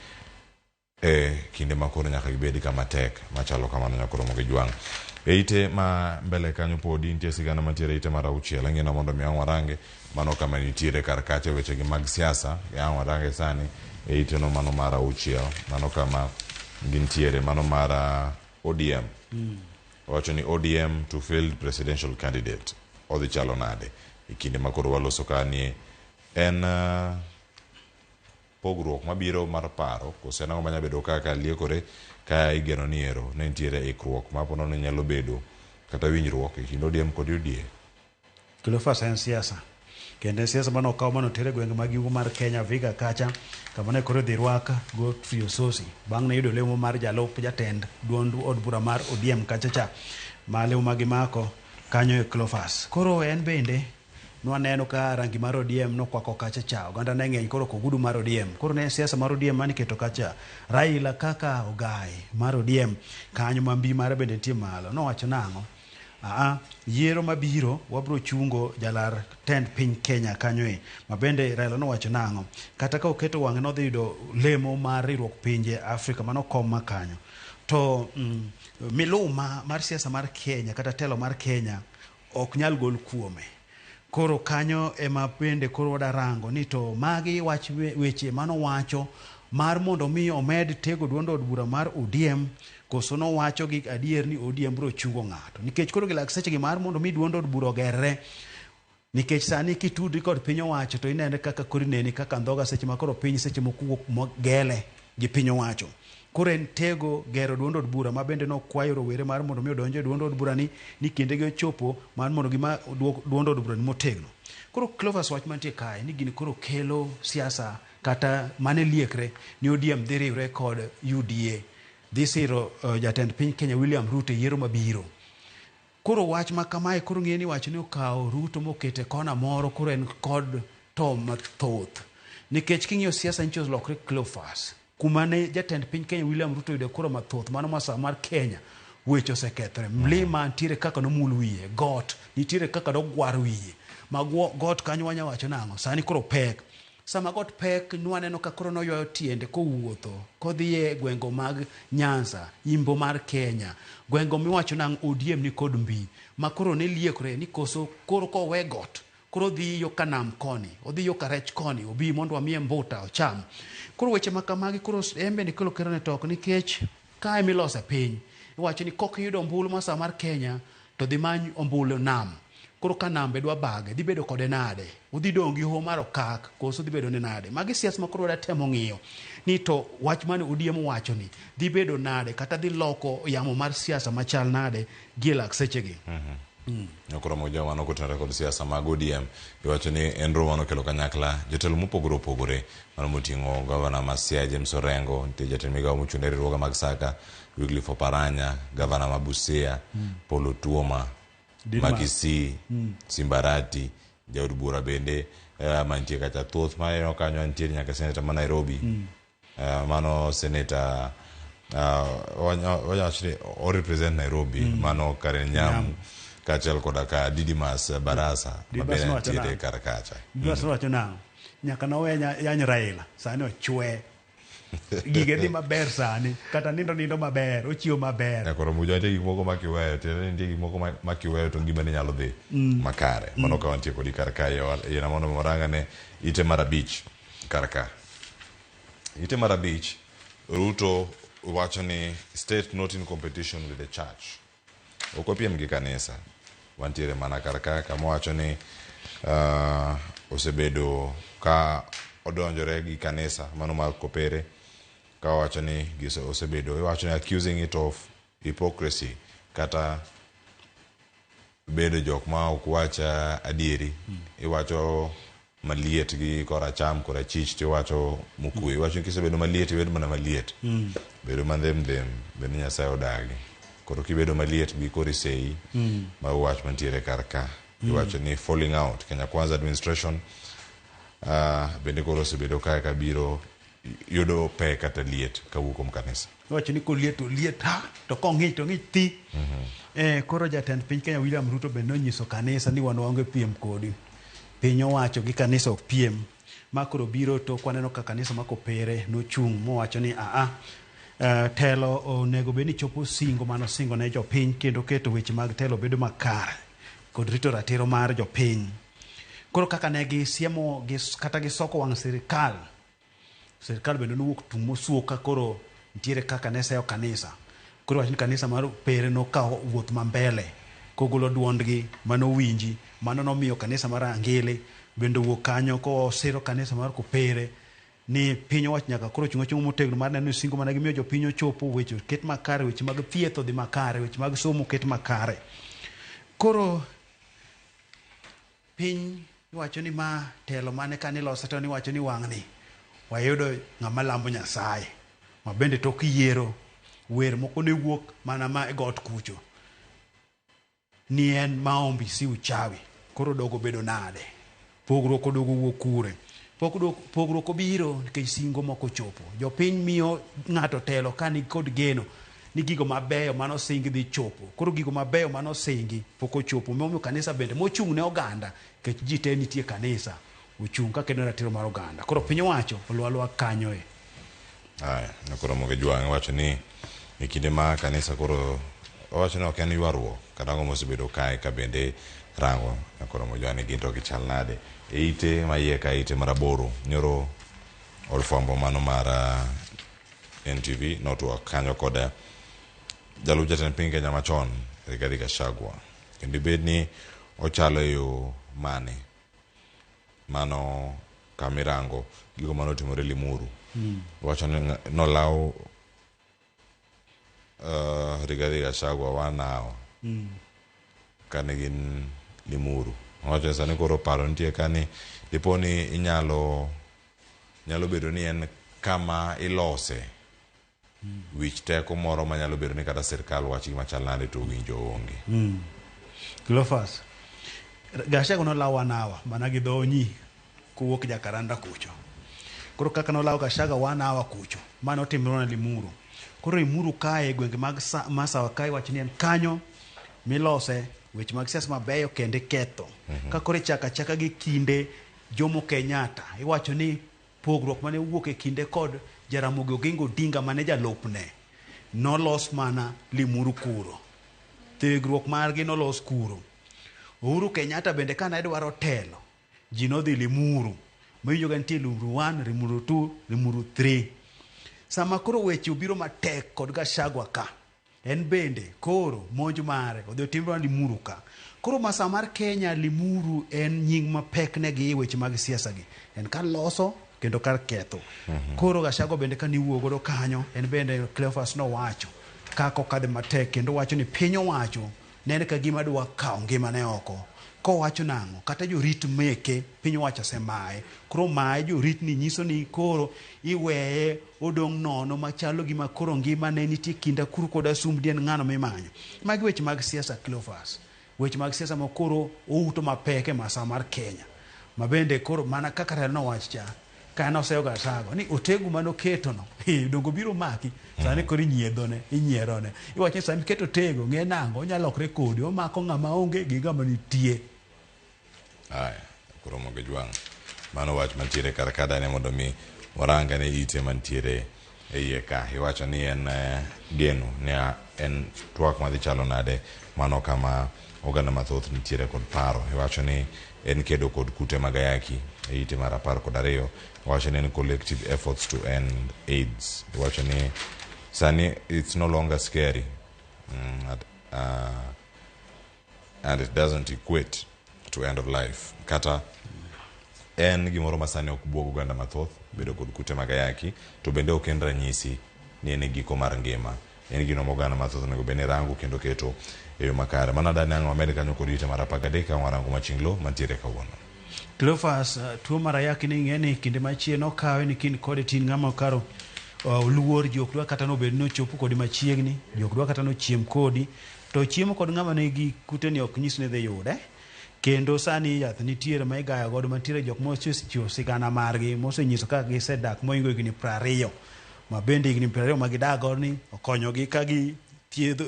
kinde ma koro nyaka gibedi kama tek machalo kamano nyaka koro mogi jwang'. Ite ma mbele kanyo podi nitie sigana mantiere ite mar 6 ang'ina mondo mi ang' warange mano kama nitiere kar kacha weche gi mag siasa ang' warange sani ite no mano mar 6 mano kama gintiere mano mar ODM. Wacho ni ODM to field presidential candidate odhi chalo nade kinde ma koro waloso kani en pogruok mabiro mar paro kose nango manya bedo kaka liekore ka igeno ni ero ne ntiere ikruok mapono ne nyalo bedo kata winjruok e kind ODM kod UDA. Cleophas en siasa kendo siasa mano kawo mano tere gwenge mag yugo mar Kenya Viga kacha kama ne koro dhi rwaka Godfrey Ososi bang' ne yudo lemo mar jalup jatend duond od bura mar ODM kacha cha ma lemo magimako kanyo e Cleophas. Koro en bende nwaneno ka rangi mar ODM nokwako kacha cha oganda ne ng'eny koro kogudu mar ODM. Koro ne siasa mar ODM mani keto kacha Raila kaka ogai mar ODM kanyo mambi mare bende nitie malo nowacho nang'o yiero mabiro wabro chungo jalar tend piny Kenya kanyo mabende Raila nowacho nang'o kata ka oketo wang'e nodhi yudo lemo mar riwruok pinje Afrika mano kom makanyo to miluma mar siasa mar Kenya kata telo mar Kenya ok nyal gol kuome. Koro kanyo ema bende koro wadarango ni to magi wach weche mano wacho mar mondo mi omed tego duondo od bura mar ODM koso no wacho gi adier ni ODM bro chungo ng'ato nikech koro gilak seche gi mar mondo mi duondo od bura gerre nikech sani kitudi kod piny owacho to inene kaka kori neni kaka ndhoga seche makoro piny seche mokugo mogele gi piny owacho. Koro en tego gero duondo od bura mabende no kwayo rowere mar mondo mi odonje duondo od bura ni kinde gi ochopo mar mondo gima duondo od bura ni motegno. Koro Cleophas wach mantie kae ni gini koro kelo siasa kata mane liekre ni ODM dhi riwre kod UDA dhi siro jatend piny Kenya William Ruto yiero mabiro. Koro wach ma kamae koro ng'e ni wach ni okawo Ruto mokete kona moro koro en kod to mathoth nikech king'iyo siasa nicho lokre Cleophas kuma ne jatend piny Kenya William Ruto yudo koro mathoth mano masa mar Kenya weche osekethre. Mlima nitiere kaka nomul wiye, got nitiere kaka dogwar wiye ma got kanyo wanya wacho nang'o sani koro pek sama got pek nwaneno ka koro noywayo tiende kowuotho kodhi e gwengo mag Nyanza imbo mar Kenya gwengo miwacho nang' ODM ni kod mbi ma koro ne liekre ni koso koro kowe got koro dhi yo kanam koni odhi yo karech koni obi mondo wamiye mbuta ocham. Koro weche makamagi koro embe ni kolo kero ne tok nikech kae milose piny iwacho ni kok yudo ombulu masa mar Kenya to dhi many ombulu nam koro ka nambe dwa bage dhi bedo kode nade udhi dongi ho mar okak koso dhi bedo ne nade. Magi siasa ma koro da temo ng'iyo ni to wach mane ODM wacho ni dhi bedo nade kata dhi loko yamo mar siasa machal nade gilak sechegi. Nyokoro moja wano kutenre kod siasa mag ODM iwacho ni en romano kelo kanyakla jotelo mopogore opogore mano moting'o gavana Masia James Orengo nitie jatend migawo mochung'ne riwruoge mag Saka Wycliffe Oparanya gavana ma Busia Paul Otuoma Makisi Simbarati jaod bura bende mantie kacha thoth ma kanyo nitie nyaka seneta ma Nairobi mano seneta wanyachre o represent Nairobi mano Karen Nyam kachel kodaka Didimas Barasa mabene nitiere kar kacha. Didimas wacho nang'o nyaka nowenya yany Raila sani ochwe gige dhi maber sani kata nindo maber ochiwo maber. Koro mujo nitie gik moko makiweyo tiende nitie gik moko makiweyo to ngima ne nyalo dhi makare mano ka wantie kodi kar kae yena mondo moranga ne ite mar 5 kar ka ite mar 5 Ruto wacho ni state not in competition with the church okopiem gi kanisa wantiere mana kar ka kama wacho ni osebedo ka odonjore gi kanisa mano mar kopere ka wacho ni osebedo wacho ni accusing it of hypocrisy kata bedo jok ma ok wacha adieri iwacho maliet gi koracham korachich to wacho mukui wacho kisebedo maliet bedo mana maliet bedo mandhem bedo Nyasaye odagi koro kibedo maliet bi kori sei ma wach mantiere kar ka iwacho ni falling out Kenya Kwanza administration bende koro osebedo kae kabiro yudo pe kata liet kawuok kuom kanisa. Wacho ni koliet to liet to kong'ich to ng'ich thi. Koro jatend piny Kenya William Ruto bende nonyiso kanisa ni wan waonge piem kodi. Piny owacho gi kanisa ok piem. Ma koro biro to kwaneno ka kanisa ma Kopere nochung' mowacho ni telo onego bed ni chopo singo mano singo ne jopiny kendo keto weche mag telo bedo makare kod rito ratiro mar jopiny. Koro kaka ne gisiemo kata gisoko wang' sirikal bende nowuok tung' mosuoka koro nitiere kaka ne seyo kanisa. Koro wach ni kanisa mar Pere nokawo wuoth mambele kogolo duondgi manowinji, mano nomiyo kanisa mar Angili bende wuok kanyo ko siro kanisa mar Kopere ni piny owacho nyaka koro chung' motegno mar neno singo mane gimiyo jopiny ochopo, weche ket makare, weche mag thieth odhi makare, weche mag somo ket makare. Koro piny iwacho ni ma telo mane kane lose to niwacho ni wang'ni wayudo ng'ama lambo Nyasaye ma bende tok yiero wer moko ne wuok mana ma e got kucho ni en maombi si uchawi. Koro dogo bedo nade, pogruok odogo wuok kure, pogruok obiro nikech singo moko chopo. Jopiny miyo ng'ato telo ka ni kod geno ni gigo mabeyo mano singi dhi chopo. Koro gigo mabeyo mano singi pok ochopo. Momiyo kanisa bende mochung' ne oganda, kech ji te nitie kanisa ochung' ka kendo ratiro mar oganda. Koro piny owacho olwalwa kanyo koro Moge Jwang' wacho ni e kinde ma kanisa koro owacho ni ok en ywaruok kata ang'o mosebedo kae ka bende rango koro Moge Jwang' ni gin to gichal nade e ite ma iye ka ite maraboro. Nyoro od fwambo mano mar NTV notwa kanyo kod jalup jatend piny Kenya machon Rigathi Gachagua, kendo bed ni ochalo yo mane mano kamirango gigo manotimore Limuru. Wacho ni nolaw Rigathi Gachagua wanawa kane gin Limuru. Wacho sani koro paro nitie kani dipo ni inyalo bedo ni en kama ilose wich teko moro manyalo bedo ni kata sirkal wachi machal nade to winjo onge. Cleophas, Gachagua nolaw wanawa mana gi dhonyi kuwuok Jakaranda kucho. Koro kaka nolaw Gachagua wanawa kucho mano otimore na Limuru. Koro Limuru kae gwenge mag Masawa kae wacho ni en kanyo milose weche mag siasa mabeyo kende ketho. Ka kore chaka gi kinde Jomo Kenyatta iwacho ni pogruok mane wuok e kinde kod Jaramogi Oginga Odinga mane jalupne nolos mana Limuru kuro. Tegruok margi nolos kuro. Uhuru Kenyatta bende kana idwaro telo ji nodhi Limuru. Miyo gantie Limuru 1, Limuru 2, Limuru 3. Sama koro weche obiro matek kod Gachagua ka, en bende koro monj mare odhi otimre Limuru ka. Koro masa mar Kenya Limuru en nying mapek ne gi weche mag siasa gi. En kar loso kendo kar ketho. Koro Gachagua bende ka niwuogo do kanyo en bende Cleophas no wacho kako kadhe matek kendo wacho ni piny owacho nene ka gima dwa kawo ngimane oko. Kowacho nang'o kata jorit meke piny owacho semaye. Koro mae jorit ni nyiso ni koro iweye odong' nono machalo gima koro ngima ne nitie kinda kuru kod asumdien ng'ano mimanyo. Magi weche mag siasa Cleophas. Weche mag siasa ma koro outo mapek e masa mar Kenya. Mabende koro mana kaka Raila nowacho cha kana oseyo Gachagua ni otegu mano keto no dongo biro maki sani koro inyierone. Iwacho sani keto tego ng'e nango onyalo lokre kodi omako ng'ama onge gi ng'ama nitie. Koro Moge Jwang' mano wach mantiere kar ka dane mondo mi waranga ne ite mantiere e iye ka. Iwacho ni en geno ne en twak madhi chalo nade mano kama oganda mathoth nitiere kod paro. Iwacho ni en kedo kod kute mag ayaki e ite mar 12. Iwacho ni en collective efforts to end AIDS. Iwacho ni sani it's no longer scary and it doesn't equate to end of life. Kata en gimoro masani ok buogo oganda mathoth bedo kod kute mag ayaki to bende ok en ranyisi ni en giko mar ngima. En gino moganda mathoth onego bende rango kendo keto e yo makare. Mana dani ang'o Amerika nyoko ite mar 13 warango machinglo mantiere kawuono. Cleophas, tuo mar ayaki ni ng'eni kinde machien okawe ni kin kode tin ng'ama karo luor jok dwa kata no bed no chopo kodi machiegni, jok dwa kata no chiem kodi, to chiemo kod ng'ama nigi kute ni ok nyis ne dhi yude. kendo sani yath nitiere ma igayo godo mantiere jok mosechiwo sigana margi mosenyiso kaka gisedak moingo higni 20 ma bende higni 20 ma gidak godo ni okonyogi ka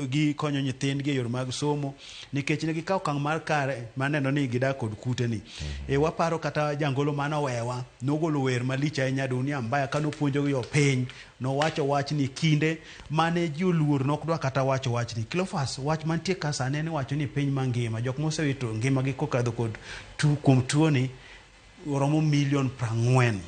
gikonyo nyithindgi e yore mag somo nikech ne gikawo okang' mar kare maneno ni gidak kod kute ni. Waparo kata jangolo manowewa nogolo wer malich ahinya Dunia Mbaya ka nopuonjo yo piny nowacho wach ni kinde mane ji oluor nokdwa kata wacho wach ni. Cleophas, wach mantie ka sani ni wacho ni piny mangima jok mosewito ngimagi kokadho kod kuom tuo ni oromo 40,000,000.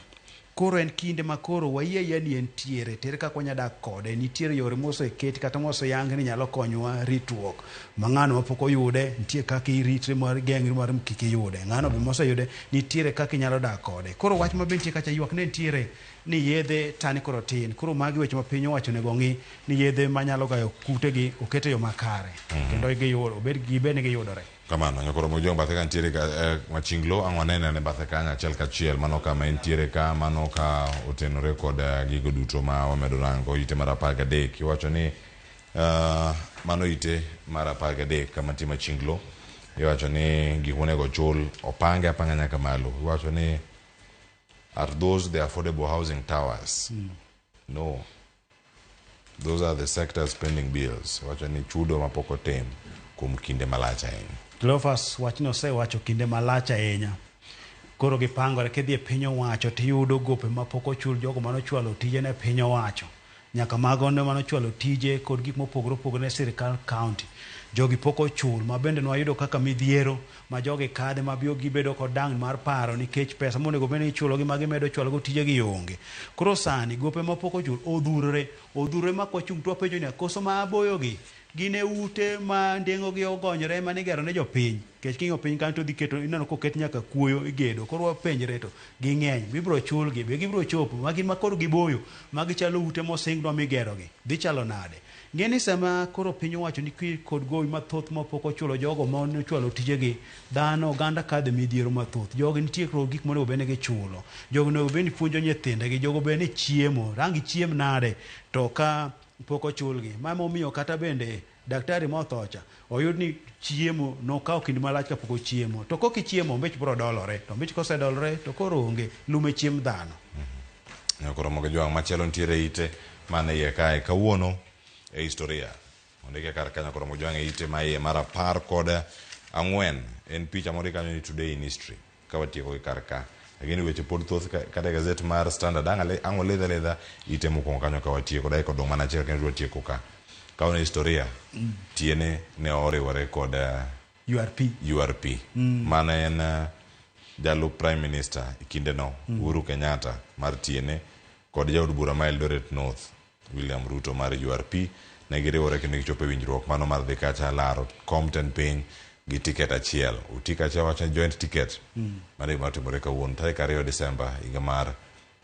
Koro en kinde makoro wayie ni entiere tere kaka wanyadak kode nitiere yore moseketi kata moseyang ni nyalo konyowa ritruok ma ng'ano mapok oyude nitie kaka iritre mar geng'ri mar kik iyude ng'ano be moseyude nitiere kaka inyalo dak kode. Koro wach ma bentie kacha ywak ne nitiere ni yedhe tani koro tin. Koro magi weche ma piny owacho nego ng'i ni yedhe manyalo gayo kute gi okete yo makare kendo giyudo obed ni giyudore. Kamano nyakoro mojong bathe ka ntiere ka machinglo ang'wanene ne bathe kanya achiel kachiel mano kama entiere ka mano ka otenore kod gigo duto ma wamedo rango ite mar 13 iwacho ni mano ite mar 13 kama ntie machinglo iwacho ni gik monego chul opange apanga nyaka malo iwacho ni are those the affordable housing towers? No, those are the sectors spending bills. Iwacho ni chudo mapok otim kuom kinde malach ahinya. Cleophas wachno osewacho kinde malach ahinya. Koro gipangore kidhi e piny owacho tiyudo gope mapok ochul jogo manochwalo tije ne piny owacho nyaka mago ne manochwalo tije kod gik mopogore opogore ne sirikal county jogi pok ochul ma bende nwayudo kaka midhiero ma jogi kadhe ma bio gibedo kod dang' mar paro nikech pesa monego bende ichulogi ma gimedo chwalo go tije gi onge. Koro sani gope mapok ochul odhurre ma kochung' to penjo ni koso ma aboyogi gine ute ma ndengo gi ogonyre ma nigero ne jopiny kech kingo piny kanto dhi keto ineno koket nyaka kuoyo igedo. Koro wapenjre to ging'eny bibro chulgi be gibro chopo ma gin makoro giboyo ma gichalo ute mosingno migerogi dhi chalo nade. Ngeni sama koro piny owacho ni kod gowi mathoth mapok ochulo jogo ma nochwalo tijegi dhano oganda kadhe midhiero mathoth jogo nitie kro gik monego bende gichulo jogo onego bende puonjo nyithindegi jogo bende chiemo rangi chiem nade to ka pok ochulgi ma momiyo kata bende daktari mothocha oyud ni chiemo nokawo kinde malach kapok ochiemo to kok ichiemo mbech bro dolore to mbech kosedolore to koro onge lume chiem dhano. Nyakoro moge jwang' machielo ntiere ite mane iye kae kawuono e historia ondike kar kanyo koro moge jwang' e ite ma iye mar 14 en picha moro kanyo ni today in history ka watieko gi kar ka lakini weche pod thoth kata gazet mar Standard ang'o ledha ite mokwongo kanyo ka watieko dai kodong' mana achiel kendo watieko ka kaone historia tiene ne oriwore kod URP mana en jalup prime minister ikindeno Uhuru Kenyatta mar tiene kod jaod bura ma Eldoret North William Ruto mar URP ne giriwore kendo gichopo e winjruok mano mar dhi kacha laro Compton piny gi ticket achiel utika achiel wacho joint ticket mane matimore kawuono tarik 2 Desemba higa mar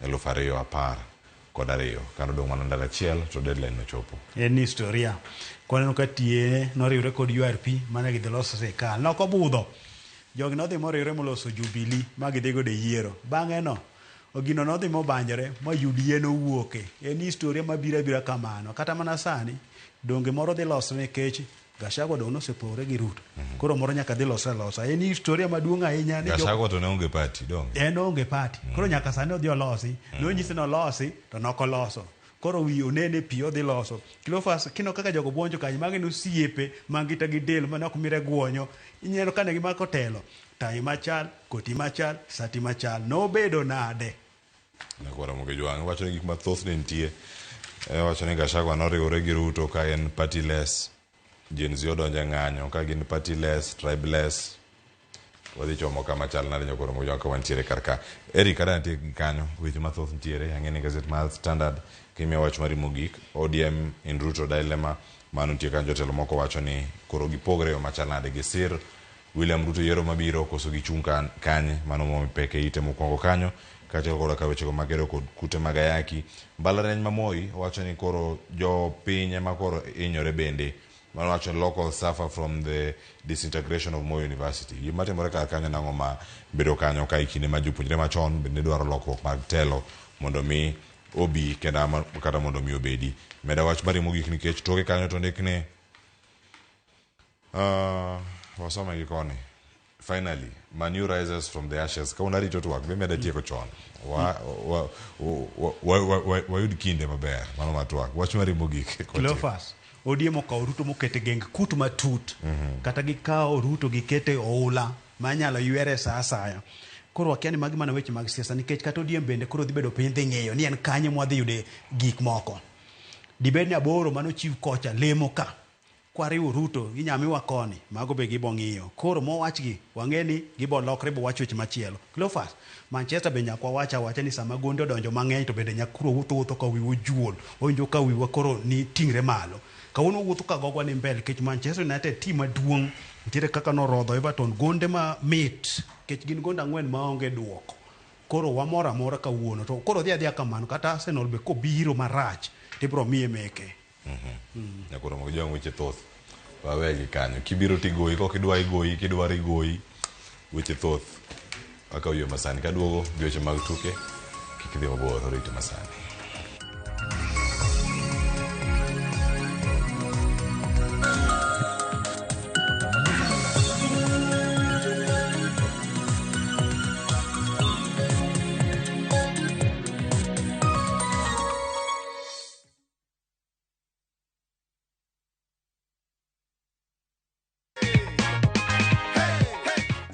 2012 kano dong' mana ndalo achiel to deadline nochopo. En historia kwaneno ka tie noriwre kod URP mane gidhi loso sirikal nokobudho jogi nodhi moriwre moloso Jubilee ma gidhi godo e yiero bang'e no ogino nodhi mobanjore ma UDA nowuoke. En historia mabiro abira kamano kata mana sani donge moro dhi losre nikech Gachagua dong' nosepore gi Ruto koro moro nyaka dhi losa en historia maduong' ahinya ni Gachagua to ne onge party dong en onge party koro nyaka sani odhi olosi nonyise nolosi to nokoloso koro wi onene pi odhi loso. Cleophas kino kaka jogo buonjo kanyo magi nosiepe mangita gi del mane ok mire guonyo inyalo kane gimako telo tai machal koti machal sati machal nobedo nade. Nyakoro moge jwang' wacho ni gik mathoth ne nitie wacho ni Gachagua noriwore gi Ruto ka en partyless Gen Z odonje ng'anyo ka gin partyless tribeless wadhi chomo kama chal nade nyakoro moge jwang' ka wantiere karka Eric kada nitie kanyo weche mathoth ntiere ang'eni gazet mar Standard kimia wach mari mogik ODM in Ruto dilemma mano nitie kanyo jotelo moko wacho ni koro gipogre yo machal nade gi sir William Ruto yiero mabiro koso gichung' kanye mano momi peke ite mokwongo kanyo kachiel koda ka wechego magero kod kute mag ayaki mbalariany ma Moi wacho ni koro jopiny ema koro hinyore bende mano wacho local suffer from the disintegration of Moi University. Gima timore kar kanyo nang'o ma bedo kanyo ka ikinde ma jopuonjre machon bende dwaro lokruok mag telo mondo mi obi kenda kata mondo mi obedi. Meda wach mari mogik nikech toke kanyo to ndikne wasoma gi koni finally Manu rises from the ashes ka unarito to wak bemeda tieko chon wayud kinde maber mano matwak wach mari mogik Cleophas odiemo ka Ruto mokete geng kut matut kata gikawo Ruto gikete oula manyalo ywere sa asaya koro wakiani magi mana weche mag siasa nikech kata odiem bende koro dhi bedo piny dhi ng'eyo ni en kanye mwadhi yude gik moko dibed ni aboro mano chiw kocha lemo ka kwariwo Ruto ginyamiwa koni mago be gibo ng'iyo koro mowachgi wang'eni gibo lokre bo wach weche machielo Cleophas Manchester be nyakwa wacha ni sama gonde odonjo mang'eny to bende nyakuro wuotho ka wiwo juol onjo ka wiwa koro ni tingre malo kawuono wuotho ka gogwa ni mbele kech Manchester United team maduong' nitiere kaka norodho Everton gonde ma mit kech gin gonde 4 maonge duoko koro wamora mora kawuono to koro dhi kamano kata Arsenal be kobiro marach tibro miye meke nyakoro mo jong weche thoth wawegi kanyo kibiro tigoyi ko kidwa igoyi weche thoth aka wiyo masani kaduogo weche mag tuke kikidhi mabor rito masani.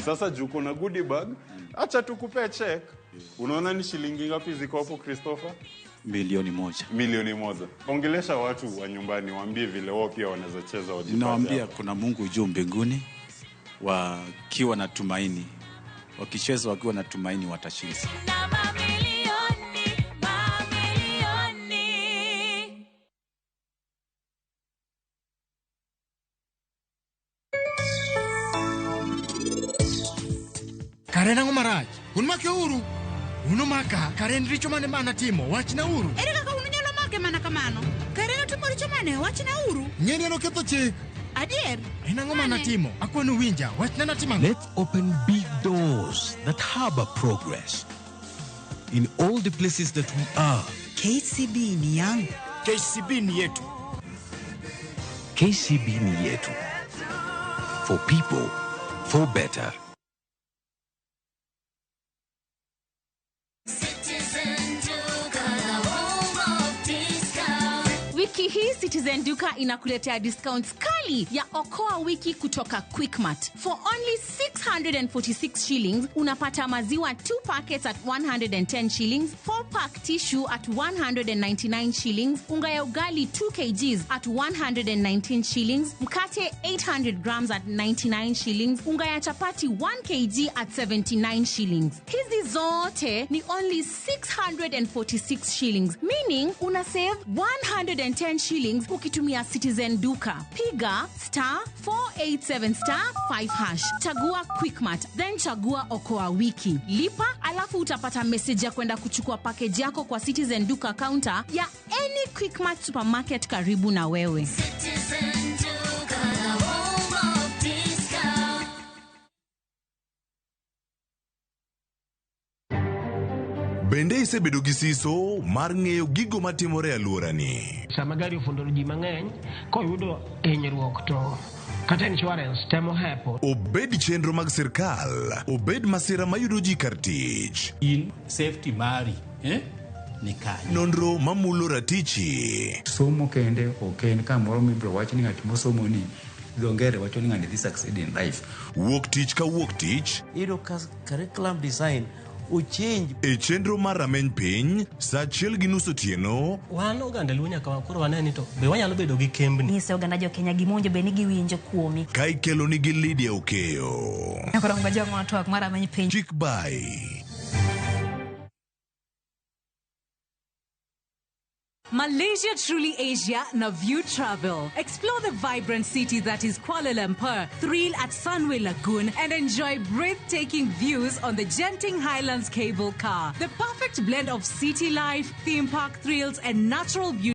Sasa juko na goodie bag, acha tukupe check. Unaona ni shilingi ngapi ziko hapo Christopher? Milioni moja. Milioni moja. Ongelesha watu wa nyumbani, waambie vile wao pia wanaweza cheza wajipatie. Nawaambia kuna Mungu juu mbinguni, wakiwa na tumaini. Wakicheza wakiwa na tumaini watashinda. Karen ang'o marach? Un make uru. Uno maka Karen richo mane mana timo, wachna uru. Ere kaka unu nyalo make mana kamano? Karen otimo richo mane, wachna uru. Ng'eni no ketho chik. Adier. En ang'o mana timo? Akwano winja, wachna na timo. Let's open big doors that harbor progress. In all the places that we are. KCB ni yangu. KCB ni yetu. KCB ni yetu. For people, for better. Wiki hii Citizen Duka inakuletea discounts kali ya Okoa wiki kutoka Quickmart. For only 646 shillings, unapata maziwa 2 packets at 110 shillings, 4-pack tissue at 199 shillings, unga ya ugali 2 kgs at 119 shillings, mkate 800 grams at 99 shillings, unga ya chapati 1 kg at 79 shillings. Hizi zote ni only 646 shillings, meaning una save 110 shillings ukitumia Citizen Duka. Piga *487*5#. Chagua Quickmart, then chagua Okoa wiki. Lipa, alafu utapata message ya kwenda kuchukua package yako kwa Citizen Duka counter ya any Quickmart supermarket karibu na wewe. Citizen Duka, home of discount. Bende isebedo gi siso mar ng'eyo gigo matimore e alworani. Sama gari ofundoro ji mang'eny, koyudo hinyruok to kata insurance temo hepo. Obed chenro mag sirkal, obed masira mayudo ji kar tich. In safety mari, ni kanyo. Nonro mamulo ratichi. Somo kende oken kamoro mibro wach ni ng'at mosomo ni dongere wacho ni ng'ani dhi succeed in life. Wuok tich ka wuok tich. Iro curriculum design uchinj. E chenro mar rameny piny, sa 1:30 otieno. Wan oganda luo nyaka wakoro waneni to be wanyalo bedo gi kembni. Nyise oganda jo Kenya gimonjo be ni giwinjo kuomi. Ka ikelo nigi Lydia Okeyo. Nyakoro mga jogo matwak mar rameny piny. Chik by Malaysia truly Asia na View Travel. Explore the vibrant city that is Kuala Lumpur, thrill at Sunway Lagoon, and enjoy breathtaking views on the Genting Highlands cable car. The perfect blend of city life, theme park thrills, and natural beauty.